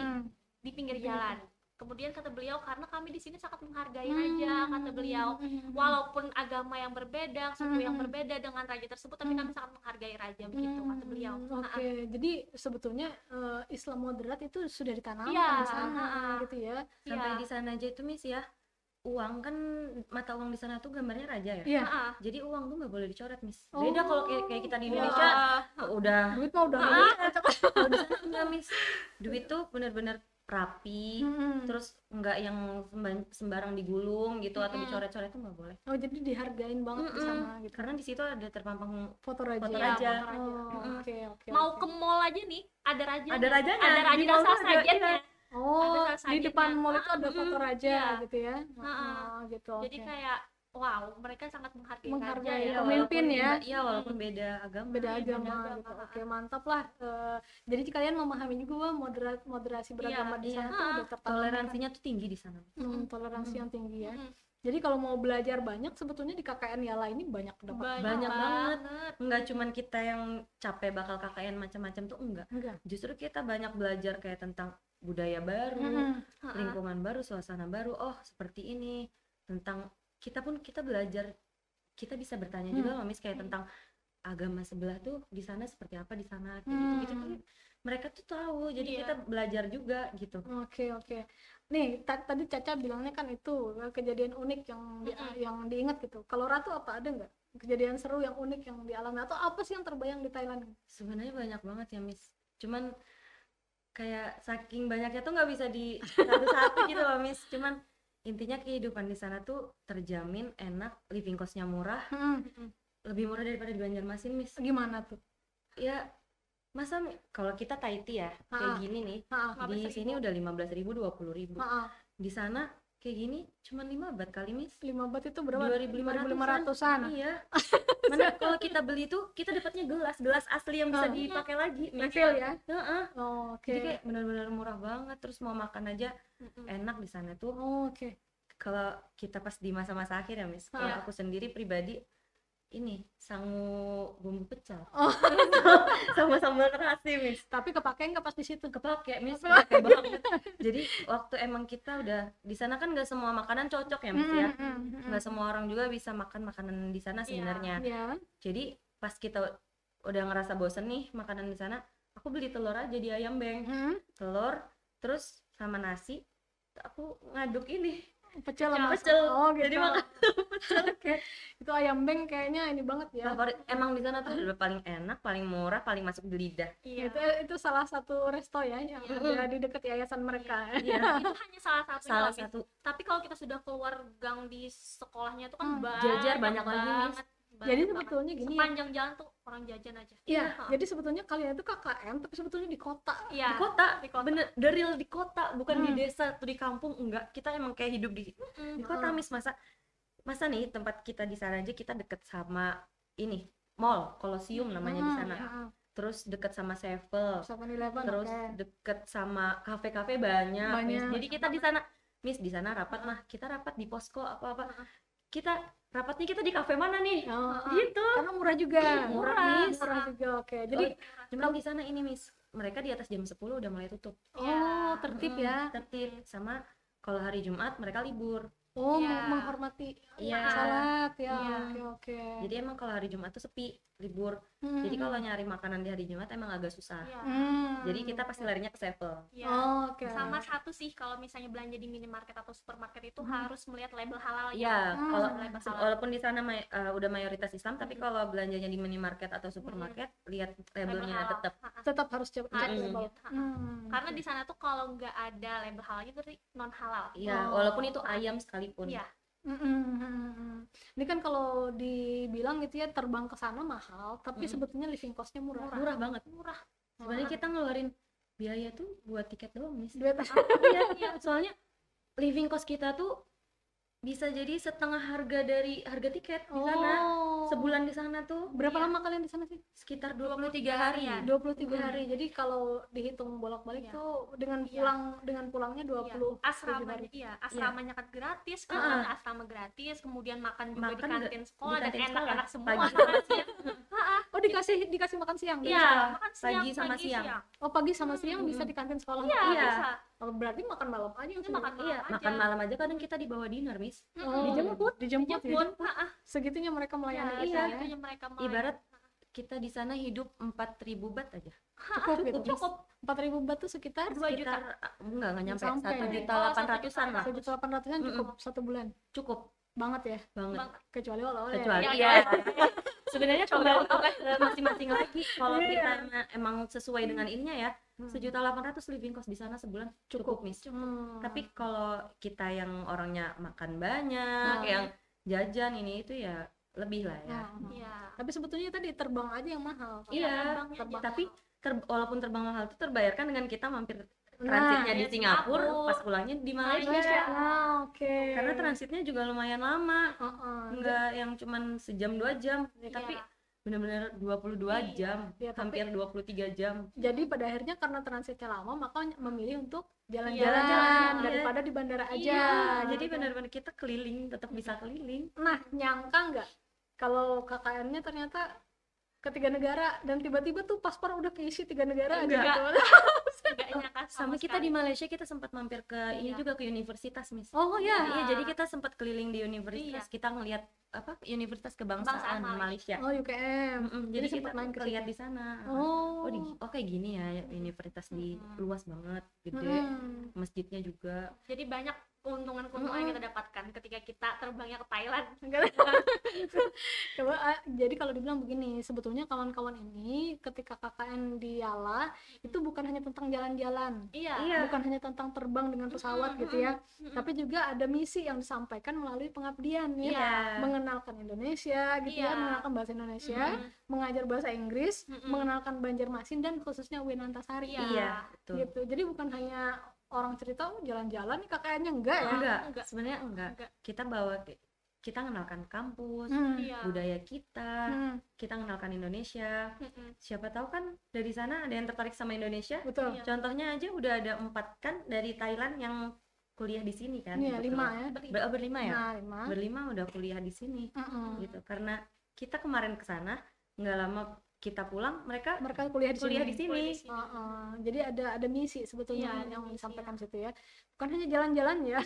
pinggir jalan? Kemudian kata beliau, karena kami di sini sangat menghargai raja, kata beliau. Walaupun agama yang berbeda, suku yang berbeda dengan raja tersebut, tapi kami sangat menghargai raja, begitu kata beliau. Jadi sebetulnya Islam moderat itu sudah ditanamkan di sana gitu ya. Sampai di sana aja itu Miss ya, uang kan, mata uang di sana tuh gambarnya raja ya. Jadi uang tuh nggak boleh dicoret Miss. Beda kalau kayak kita di Indonesia, udah duit mah udah kalau di sana enggak Miss. Duit tuh bener-bener rapi, terus nggak yang sembarang digulung gitu atau dicoret-coret, tuh nggak boleh. Oh, jadi dihargain banget di sana gitu. Karena di situ ada terpampang foto raja. Oke. Mau ke mall aja nih ada rajanya. Ada rajanya. Ada raja dan sasajennya. Di depan mall itu ada foto raja gitu ya. Gitu. Jadi kayak wow, mereka sangat menghargai raja, pemimpin ya. Iya, walaupun beda agama. Gitu. Oke, mantap lah. Jadi kalian memahami juga bahwa moderasi beragama di sana tuh udah tertanam. Toleransinya tuh tinggi di sana. Toleransi yang tinggi ya. Jadi kalau mau belajar banyak, sebetulnya di KKN Yala ini banyak dapat. Banyak banget. Enggak cuman kita yang capek bakal KKN macam-macam tuh enggak. Justru kita banyak belajar kayak tentang budaya baru, lingkungan baru, suasana baru. Oh, seperti ini. Tentang kita belajar, kita bisa bertanya juga loh Miss, kayak tentang agama sebelah tuh di sana seperti apa, di sana kayak gitu tuh mereka tuh tahu, jadi kita belajar juga gitu. Oke. Nih tadi Caca bilangnya kan itu kejadian unik yang diingat gitu. Kalau Ratu apa, ada nggak kejadian seru yang unik yang dialami, atau apa sih yang terbayang di Thailand? Sebenarnya banyak banget ya Miss, cuman kayak saking banyaknya tuh nggak bisa di satu-satu gitu loh Miss. Cuman intinya kehidupan di sana tuh terjamin enak, living cost-nya murah, lebih murah daripada di Banjarmasin Miss. Gimana tuh? Ya masa kalau kita Tahiti ya kayak gini nih, di sini udah 15.000, 20.000. Di sana kayak gini cuma 5 baht kali Miss. 5 baht itu berapa? 2.500-an. Iya. Mana kalau kita beli tuh kita dapatnya gelas asli yang bisa dipakai lagi. Refill ya? Jadi kayak benar-benar murah banget, terus mau makan aja enak di sana tuh. Kalau kita pas di masa-masa akhir ya Miss, kalau aku sendiri pribadi ini sangu bumbu pecel. Oh. Sama sambal terasi, Miss. Tapi kepake nggak pas di situ? Kepake, Miss, kepake banget. Jadi waktu emang kita udah di sana kan nggak semua makanan cocok ya, Miss ya. Nggak semua orang juga bisa makan makanan di sana sebenarnya. Iya. Jadi pas kita udah ngerasa bosen nih makanan di sana, aku beli telur aja di Ayam Beng. Telur terus sama nasi, aku ngaduk ini Pecel sama pecel. Oh gitu. Jadi makan pecel. Oke. Itu Ayam Beng kayaknya ini banget ya. Favorit emang di sana tuh udah paling enak, paling murah, paling masuk di lidah. Iya. Itu salah satu resto ya yang ada di dekat yayasan mereka. Iya. Itu hanya salah satunya Salah loh, Miss. satu. Tapi kalau kita sudah keluar gang di sekolahnya itu kan jajar banyak lagi, Miss. banget. Jadi Banyak sebetulnya banget. gini ya. Sepanjang jalan tuh orang jajan aja. Iya, Heeh. jadi sebetulnya kalian itu KKN tapi sebetulnya di kota. Iya. Di kota, Di kota. bener, dari di kota, bukan di desa atau di kampung, enggak. Kita emang kayak hidup di kota, Miss. Masa nih tempat kita di sana aja kita deket sama ini mall Colosseum namanya di sana. Terus deket sama Sevel, 7-Eleven, terus oke. deket sama kafe-kafe banyak, Miss. Banyak. Jadi kita di sana, Miss, di sana rapat mah kita rapat di posko apa-apa. Kita rapatnya kita di kafe mana nih? Oh, Gitu. karena murah juga. Murah, Miss. Murah juga. Oke. Jadi Cuman di sana ini, Miss, mereka di atas jam 10 udah mulai tutup. oh, tertib ya. Tertib. Sama kalau hari Jumat mereka libur. Oh, Iya. menghormati Iya. salat ya. Iya. Oke. Jadi emang kalau hari Jumat tuh sepi, libur. Hmm. Jadi kalau nyari makanan di hari Jumat emang agak susah. Iya. Jadi kita pasti larinya ke Sevel. Iya. Oh, oke. Sama satu sih, kalau misalnya belanja di minimarket atau supermarket itu harus melihat label halal ya. Iya, kalau label halal. walaupun di sana udah mayoritas Islam, tapi kalau belanjanya di minimarket atau supermarket, lihat labelnya halal. tetap. Tetap harus cek Harus label. lihat. Karena di sana tuh kalau nggak ada label halalnya berarti non halal. Iya, walaupun itu ayam sekalipun. Iya. Ini kan kalau dibilang gitu ya terbang ke sana mahal, tapi sebetulnya living cost-nya murah. Murah banget. Murah. Sebenarnya kita ngeluarin biaya tuh buat tiket doang, Miss. Duit Iya, soalnya living cost kita tuh bisa jadi setengah harga dari harga tiket di sana. Sebulan di sana tuh Berapa lama kalian di sana sih? sekitar 23 hari. 23 hari. Jadi kalau dihitung bolak-balik tuh dengan pulangnya 20 Asramanya hari. asramanya kan gratis, kan asrama gratis, kemudian makan juga di Makan kantin sekolah di dan kantin enak-enak sekolah. semua. Pagi. Oh, dikasih makan siang dari Iya, sekolah? Makan pagi sama siang. Oh, pagi sama siang bisa di kantin sekolah. Iya, Iya. bisa. Oh, berarti makan malam aja Itu maksudnya. makan malam Iya, aja. makan malam aja kadang kita dibawa dinner, Miss. Oh, dijemput ya? Dijemput. Heeh. Segitunya mereka melayani Iya, kita ya. itunya mereka melayani. Ibarat kita di sana hidup 4.000 baht aja. Cukup gitu. Cukup 4.000 baht tuh sekitar 2 juta. Sekitar enggak nyampe Sampai. 1.800-an lah. 1.800-an cukup satu bulan. Cukup Banget ya. banget. Banget. Kecuali oleh-oleh. Kecuali Iya, sebenarnya kembali ke masing-masing lagi. Kalau kita emang sesuai dengan ininya ya, 1.800.000 living cost di sana sebulan cukup, Miss. Tapi kalau kita yang orangnya makan banyak, yang jajan ini itu ya lebih lah ya. Iya. Tapi sebetulnya tadi terbang aja yang mahal. Iya, terbangnya tapi walaupun terbang mahal itu terbayarkan dengan kita mampir Nah, transitnya di ya, Singapura, Singapura. pas pulangnya di Malaysia. Oke. Karena transitnya juga lumayan lama. Enggak yang cuman sejam 2 jam, tapi benar-benar 22 jam, Iya, tapi- hampir 23 jam. Jadi pada akhirnya karena transitnya lama, maka memilih untuk Jalan-jalan. jalan-jalan Iya. daripada di bandara aja. Iya, gitu. jadi benar-benar kita keliling, tetap bisa keliling. Nah, nyangka nggak kalau KKN-nya ternyata ke 3 negara dan tiba-tiba tuh paspor udah keisi 3 negara aja Enggak. gitu. Nggak nyangka Sama kita di Malaysia kita sempat mampir ke ini juga ke universitas, Miss. Oh ya. Iya, jadi kita sempat keliling di universitas, kita ngelihat apa Universitas Kebangsaan Kebangsaan Malaysia. Oh, UKM. Jadi sempat kita main ke lihat di sana. Oh. Oh kayak gini ya universitas di luas banget, gede, masjidnya juga. Jadi banyak keuntungan-keuntungan yang kita dapatkan ketika kita terbangnya ke Thailand. Jadi kalau dibilang begini, sebetulnya kawan-kawan ini ketika KKN di Yala itu bukan hanya tentang jalan-jalan. Iya. Bukan hanya tentang terbang dengan pesawat gitu ya, tapi juga ada misi yang disampaikan melalui pengabdian ya, Iya. mengenalkan Indonesia gitu ya, Iya. mengenalkan bahasa Indonesia, mengajar bahasa Inggris, mengenalkan Banjarmasin dan khususnya UIN Antasari. Iya. Betul. Gitu. Jadi bukan hanya orang cerita jalan-jalan nih KKN-nya enggak ya. Enggak, sebenarnya enggak. Kita mengenalkan kampus, Iya. budaya kita, kita mengenalkan Indonesia. Siapa tahu kan dari sana ada yang tertarik sama Indonesia. Betul. Contohnya aja udah ada 4 kan dari Thailand yang kuliah di sini kan. Iya, gitu. 5 ya. Berlima ya? Nah, 5. Berlima udah kuliah di sini gitu. Karena kita kemarin ke sana, nggak lama kita pulang mereka kuliah di kuliah sini. di sini. Jadi ada misi sebetulnya Iya, yang misi, disampaikan situ ya. Bukan hanya jalan-jalan ya.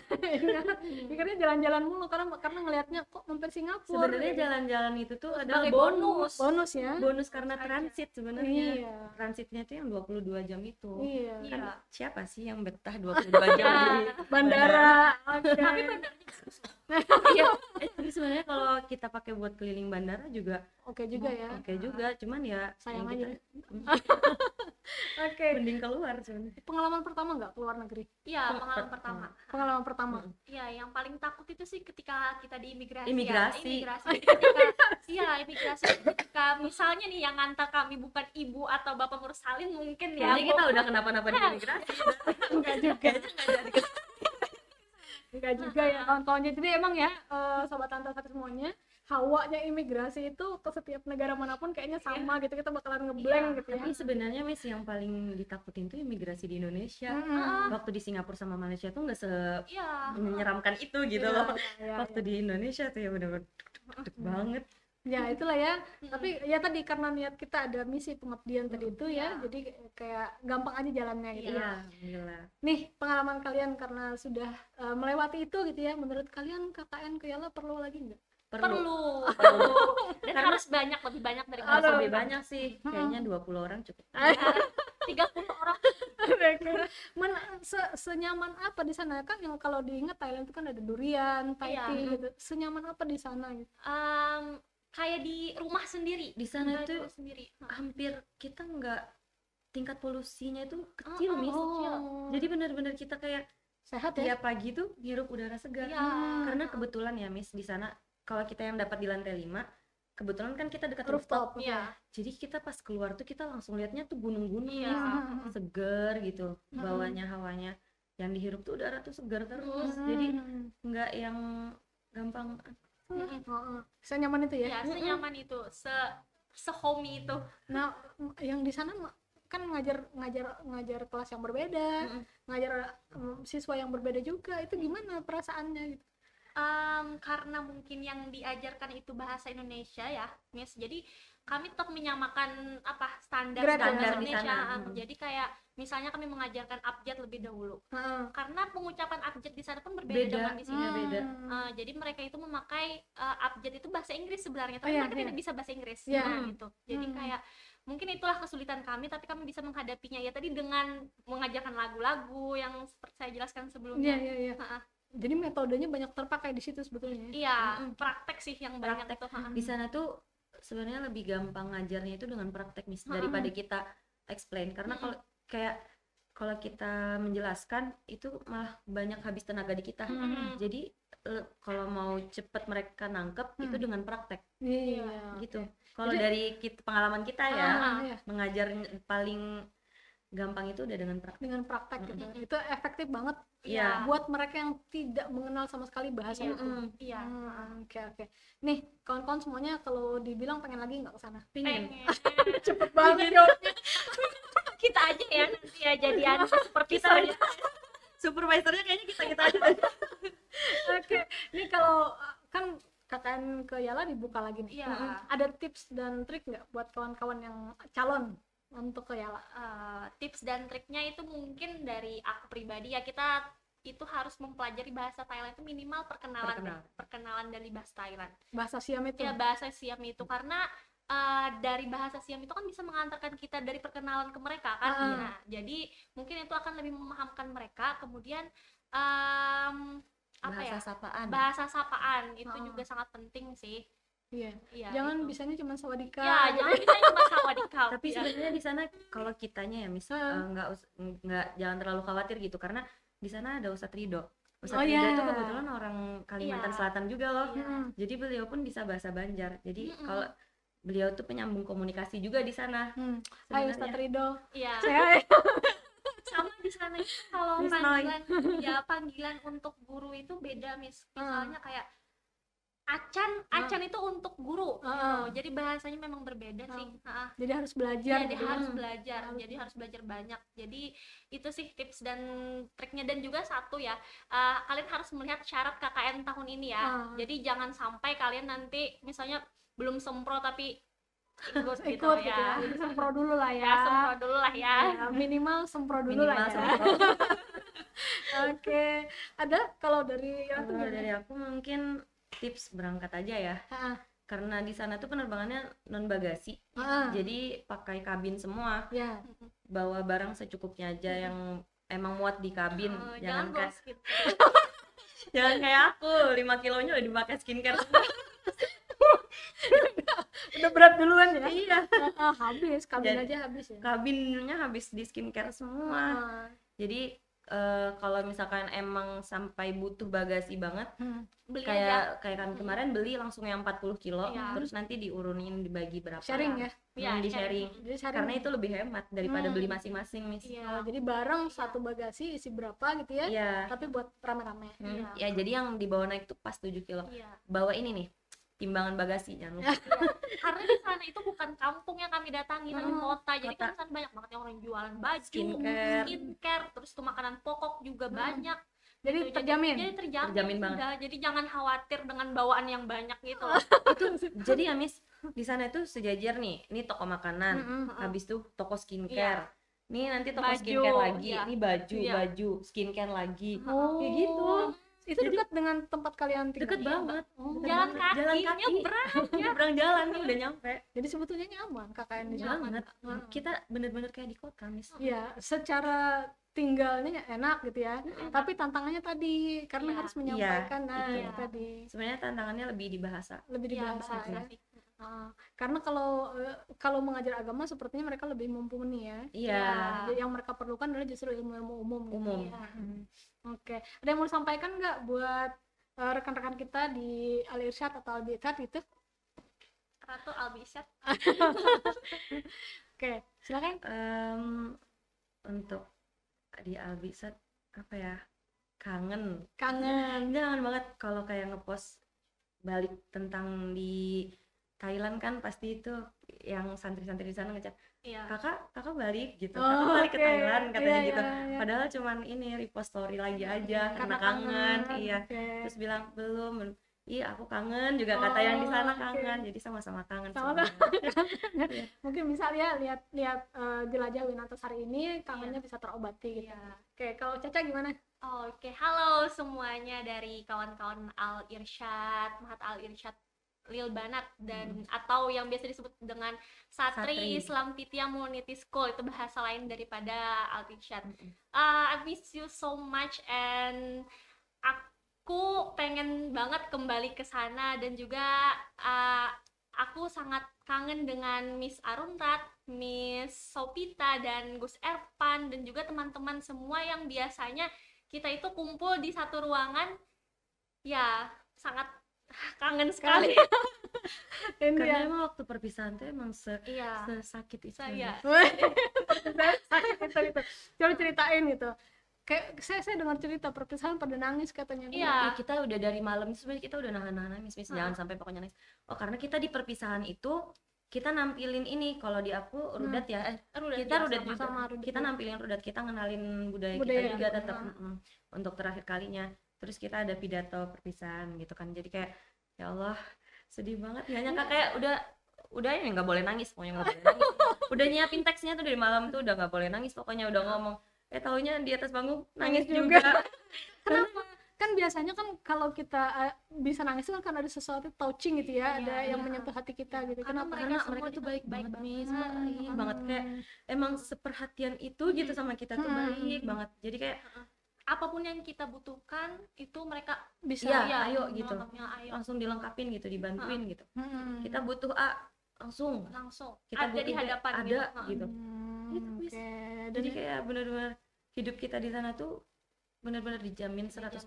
Pikirnya jalan-jalan mulu karena ngelihatnya kok mampir Singapura. Sebenarnya jalan-jalan itu tuh adalah sebagai bonus. Bonus ya. Bonus karena transit sebenarnya. Iya. Transitnya tuh yang 22 jam itu. Iya. Kan Iya. siapa sih yang betah 22 jam di Bandara. Oke. Tapi bandarnya Iya, tapi sebenarnya kalau kita pakai buat keliling bandara juga Oke juga ya. oke juga, cuman ya Sayang yang aja. kita mending keluar sebenarnya. Pengalaman pertama nggak keluar negeri? iya pengalaman pertama. Pengalaman pertama. Iya, yang paling takut itu sih ketika kita di imigrasi. Imigrasi. Imigrasi. Ketika misalnya nih yang ngantar kami bukan ibu atau bapak mursalin mungkin ya. Kayaknya kita udah kenapa-napa di imigrasi. Enggak juga. Enggak juga ya kawan-kawannya. Jadi emang ya sobat Antasari semuanya, hawanya imigrasi itu ke setiap negara manapun kayaknya sama gitu. Kita bakalan ngeblank gitu ya. Tapi sebenarnya Miss yang paling ditakutin tuh imigrasi di Indonesia. Waktu di Singapura sama Malaysia tuh nggak Iya. menyeramkan itu gitu Iya, loh. iya, Waktu di Indonesia tuh ya bener-bener deg-deg banget. Ya itulah ya. Tapi ya tadi karena niat kita ada misi pengabdian tadi itu ya. Iya. Jadi kayak gampang aja jalannya gitu. Iya, alhamdulillah. Nih pengalaman kalian karena sudah melewati itu gitu ya. Menurut kalian KKN ke Yala perlu lagi nggak? Perlu. Dan Karena harus lebih banyak dari harus Aduh. lebih banyak sih. Kayaknya 20 orang cukup. 30 orang. Senyaman apa di sana kan, yang kalau diingat Thailand itu kan ada durian, Thai Iya. tea gitu. Senyaman apa di sana gitu? Kayak di rumah sendiri. Di sana Kayak di tuh rumah sendiri. hampir kita nggak, tingkat polusinya itu kecil Miss. Oh. Jadi benar-benar kita kayak Sehat ya? tiap pagi tuh hirup udara segar. Iya. Karena kebetulan ya Miss di sana kalau kita yang dapat di lantai 5, kebetulan kan kita dekat Rooftop. rooftop. Iya. Jadi kita pas keluar tuh kita langsung lihatnya tuh gunung-gunung Iya. Miss. Seger gitu bawahnya, hawanya yang dihirup tuh udara tuh segar terus. Jadi nggak yang gampang. Senyaman itu ya? Ya, senyaman itu, se-homey itu. Nah, yang di sana kan ngajar kelas yang berbeda, ngajar siswa yang berbeda juga. Itu gimana perasaannya gitu? Karena mungkin yang diajarkan itu bahasa Indonesia ya, Miss. Jadi kami tetap menyamakan standar Grade bahasa standar di Indonesia. sana. Jadi kayak misalnya kami mengajarkan abjad lebih dahulu. Karena pengucapan abjad di sana pun berbeda Beda. dengan di sini. Beda. Jadi mereka itu memakai abjad itu bahasa Inggris sebenarnya, Oh, tapi iya, mereka iya. tidak bisa bahasa Inggris. Iya. Gitu. Jadi kayak mungkin itulah kesulitan kami, tapi kami bisa menghadapinya ya tadi dengan mengajarkan lagu-lagu yang seperti saya jelaskan sebelumnya. Iya. Jadi metodenya banyak terpakai di situ sebetulnya. Iya, praktek sih yang banyak itu. Di sana tuh sebenarnya lebih gampang ngajarnya itu dengan praktek Miss daripada kita explain. Karena kalau kita menjelaskan itu malah banyak habis tenaga di kita. Jadi kalau mau cepet mereka nangkep itu dengan praktek Iya. gitu. Kalau Jadi- dari pengalaman kita ya, Iya. mengajar paling gampang itu udah dengan praktek. Dengan praktek gitu. Itu efektif banget Iya. buat mereka yang tidak mengenal sama sekali bahasa itu. Iya. Oke. Nih, kawan-kawan semuanya kalau dibilang pengen lagi nggak ke sana? Pengen. Cepet banget jawabnya. Kita aja ya nanti ya jadian supervisor ya. Supervisornya kayaknya kita aja. Oke. Ini kalau kan KKN ke Yala dibuka lagi nih. Iya. Ada tips dan trik nggak buat kawan-kawan yang calon untuk ke Yala? Tips dan triknya itu mungkin dari aku pribadi ya, kita itu harus mempelajari bahasa Thailand itu minimal perkenalan dari bahasa Thailand. Bahasa Siam itu. Ya, bahasa Siam itu karena dari bahasa Siam itu kan bisa mengantarkan kita dari perkenalan ke mereka kan. Nah, jadi mungkin itu akan lebih memahamkan mereka. Kemudian bahasa sapaan itu juga sangat penting sih. Iya. Iya, Jangan itu. bisanya cuma sawadika. Ya, jangan bisa cuma sawadikap. Tapi sebenarnya di sana kalau kitanya ya nggak jangan terlalu khawatir gitu, karena di sana ada Ustadz Ridho. Ustadz Ridho itu kebetulan orang Kalimantan Selatan juga loh. Jadi beliau pun bisa bahasa Banjar. Jadi kalau beliau tuh penyambung komunikasi juga di sana. Hai Ustadz Ridho. Iya. Saya Sama di sana itu kalau Miss panggilan untuk guru itu beda, Miss. Misalnya kayak acan itu untuk guru gitu. Jadi bahasanya memang berbeda sih. jadi harus belajar. Jadi gitu. harus belajar. Jadi harus belajar banyak. Jadi itu sih tips dan triknya. Dan juga satu ya, kalian harus melihat syarat KKN tahun ini ya. Jadi jangan sampai kalian nanti misalnya belum sempro tapi ikut gitu ikut gitu ya. ya. Jadi sempro dulu lah ya. Ya sempro dulu lah ya. Ya, minimal sempro dulu Minimal lah ya. sempro. Oke, ada kalau dari Ratu Kalau gimana? dari aku mungkin tips berangkat aja ya. Ah, Karena di sana tuh penerbangannya non bagasi. ah, Jadi pakai kabin semua. ya. Bawa barang secukupnya aja yang emang muat di kabin. Jangan Jangan kayak bos gitu. jangan kayak aku 5 kilonya udah dipakai skincare. Udah berat duluan ya. Iya. Habis, kabin Jadi- aja habis ya. Kabinnya habis di skincare semua. Ah, Jadi kalau misalkan emang sampai butuh bagasi banget, Beli aja. kayak kami kemarin beli langsung yang 40 kilo, Iya. terus nanti diurunin dibagi berapa. sharing ya. Iya, Di sharing. Jadi sharing. Karena itu lebih hemat daripada beli masing-masing, Miss. Iya. Oh, jadi bareng satu bagasi isi berapa gitu ya. Iya. Tapi buat rame-rame. Iya. Ya, jadi yang dibawa naik tuh pas 7 kilo. Iya. Bawa ini nih, timbangan bagasi jangan lupa. Karena di sana itu bukan kampung yang kami datangi, tapi kota. Jadi Kota. kan sana banyak banget yang orang jualan baju, Skincare. terus tuh makanan pokok juga banyak. Jadi Gitu. terjamin. Jadi terjamin, Terjamin banget. sudah. Jadi jangan khawatir dengan bawaan yang banyak gitu. Jadi ya, Miss, di sana itu sejajar nih. Ini toko makanan, habis tuh toko skincare. Nih nanti toko Baju, skincare lagi, iya. ini baju, Iya. baju, skincare lagi. Oh, Kayak gitu. Itu dekat dengan tempat kalian tinggal. Deket banget. Oh, Jalan kaki, Jalan kaki. nyebrang. Nyebrang jalan nih udah nyampe. jadi sebetulnya nyaman KKN di sana. Banget. Kita bener-bener kayak di kota, Miss. Iya, secara tinggalnya enak gitu ya. Tapi tantangannya tadi karena Iya. harus menyampaikan itu. itu tadi Sebenarnya tantangannya lebih di bahasa. lebih Iya, dibahasa ya. bahasa sih. Karena kalau mengajar agama sepertinya mereka lebih mumpuni ya. Iya. Jadi yang mereka perlukan adalah justru ilmu-ilmu umum. gitu. Umum. Iya. Oke, ada yang mau disampaikan nggak buat rekan-rekan kita di Al Irsyad atau Al Bitat gitu? Ratu Albisyat. Oke, silakan. Untuk di Albisat apa ya? Kangen. Kangen. Kangen banget kalau kayak ngepost balik tentang di Thailand kan pasti itu yang santri-santri di sana ngechat, Iya. kakak balik gitu, Oh, kakak balik ke oke. Thailand katanya Iya, gitu. iya, iya. Padahal cuman ini repost story lagi aja Karena karena kangen. Iya. Oke. Terus bilang belum, iya aku kangen juga kata yang di sana oke. kangen. Jadi sama-sama kangen. Sama-sama. sebenarnya. Mungkin bisa ya lihat jelajah Winantasari ini kangennya bisa terobati gitu. Iya. Oke, kalau Caca gimana? Oke, halo semuanya dari kawan-kawan Al Irsyad, Mahat Al Irsyad Lil Banat dan atau yang biasa disebut dengan Satri Satri. Islam Titia Community School, itu bahasa lain daripada Al Irsyad. I miss you so much and aku pengen banget kembali ke sana dan juga aku sangat kangen dengan Miss Arunrat, Miss Sopita dan Gus Erpan dan juga teman-teman semua yang biasanya kita itu kumpul di satu ruangan. Ya, sangat kangen sekali. Ini Karena ya. emang waktu perpisahan tuh emang Iya. sesakit itu. Saya Sakit itu. Coba ceritain gitu. Kayak saya dengar cerita perpisahan pada nangis katanya. Iya. Iya, kita udah dari malam itu sebenarnya kita udah nahan-nahan nangis, Miss. Jangan sampai pokoknya nangis. Oh, karena kita di perpisahan itu kita nampilin ini, kalau di aku rudat ya. Kita rudat juga. sama rudat Kita juga. nampilin rudat, kita ngenalin budaya Budaya kita juga kita. tetap untuk terakhir kalinya. Terus kita ada pidato perpisahan gitu kan. Jadi kayak ya Allah, sedih banget. Gak nyangka kayak udah ya nggak boleh nangis, pokoknya nggak boleh nangis. Udah nyiapin teksnya tuh dari malam tuh udah nggak boleh nangis, pokoknya udah ngomong. Taunya di atas panggung nangis juga. Kenapa? Kan biasanya kan kalau kita bisa nangis itu kan karena ada sesuatu touching gitu ya, ada yang menyentuh hati kita gitu. Karena Kenapa? Karena semua mereka tuh baik baik banget, banget. Miss. Baik banget, kayak emang seperhatian itu gitu sama kita tuh baik banget. Jadi kayak apapun yang kita butuhkan itu mereka Bisa. iya, ayo gitu. ayo Langsung dilengkapin gitu, dibantuin gitu. Hmm. Kita butuh langsung. langsung Kita ada di butuh B, hadapan ada gitu. gitu. Gitu, Miss. Oke. Jadi kayak benar-benar hidup kita di sana tuh benar-benar dijamin 100%.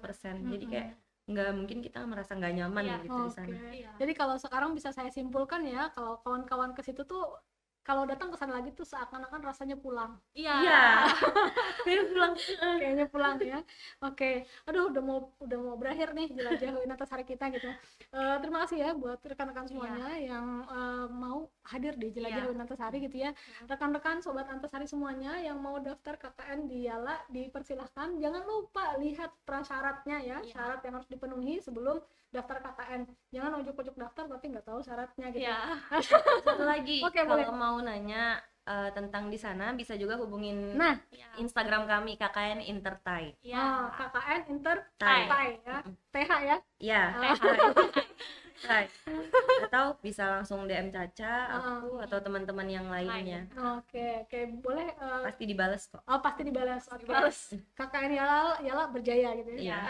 Jadi kayak nggak mungkin kita merasa nggak nyaman Iya. gitu di Oke. sana. Iya. Jadi kalau sekarang bisa saya simpulkan ya, kalau kawan-kawan ke situ tuh kalau datang ke sana lagi tuh seakan-akan rasanya pulang. Iya. Iya. Kayak pulang. Kayaknya pulang ya. Oke. Aduh, udah mau berakhir nih jelajah Winantasari kita gitu. Terima kasih ya buat rekan-rekan semuanya yang mau hadir di jelajah Iya. Winantasari gitu ya. Rekan-rekan sobat Antasari semuanya yang mau daftar KKN di Yala dipersilahkan. Jangan lupa lihat prasyaratnya ya, Iya. syarat yang harus dipenuhi sebelum daftar KKN. Jangan ujuk-ujuk daftar tapi nggak tahu syaratnya gitu. Ya. Satu lagi, Oke, boleh. kalau mau nanya tentang di sana bisa juga hubungin Nah, Ya. Instagram kami KKN Intertai. Ya. KKN Inter Tai. Tai ya. TH ya. Ya, Ah. Tai. Atau bisa langsung DM Caca, aku atau teman-teman yang lainnya. Oke, boleh Pasti dibales kok. oh pasti dibalas. Oke. Dibalas. KKN Yala berjaya gitu ya. Iya.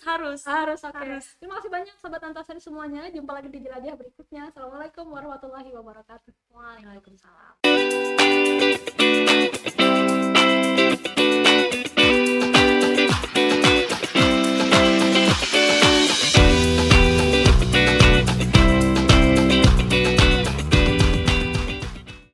Harus. Oke. Terima kasih banyak sobat Antasari semuanya. Jumpa lagi di jelajah berikutnya. Assalamualaikum warahmatullahi wabarakatuh. Waalaikumsalam.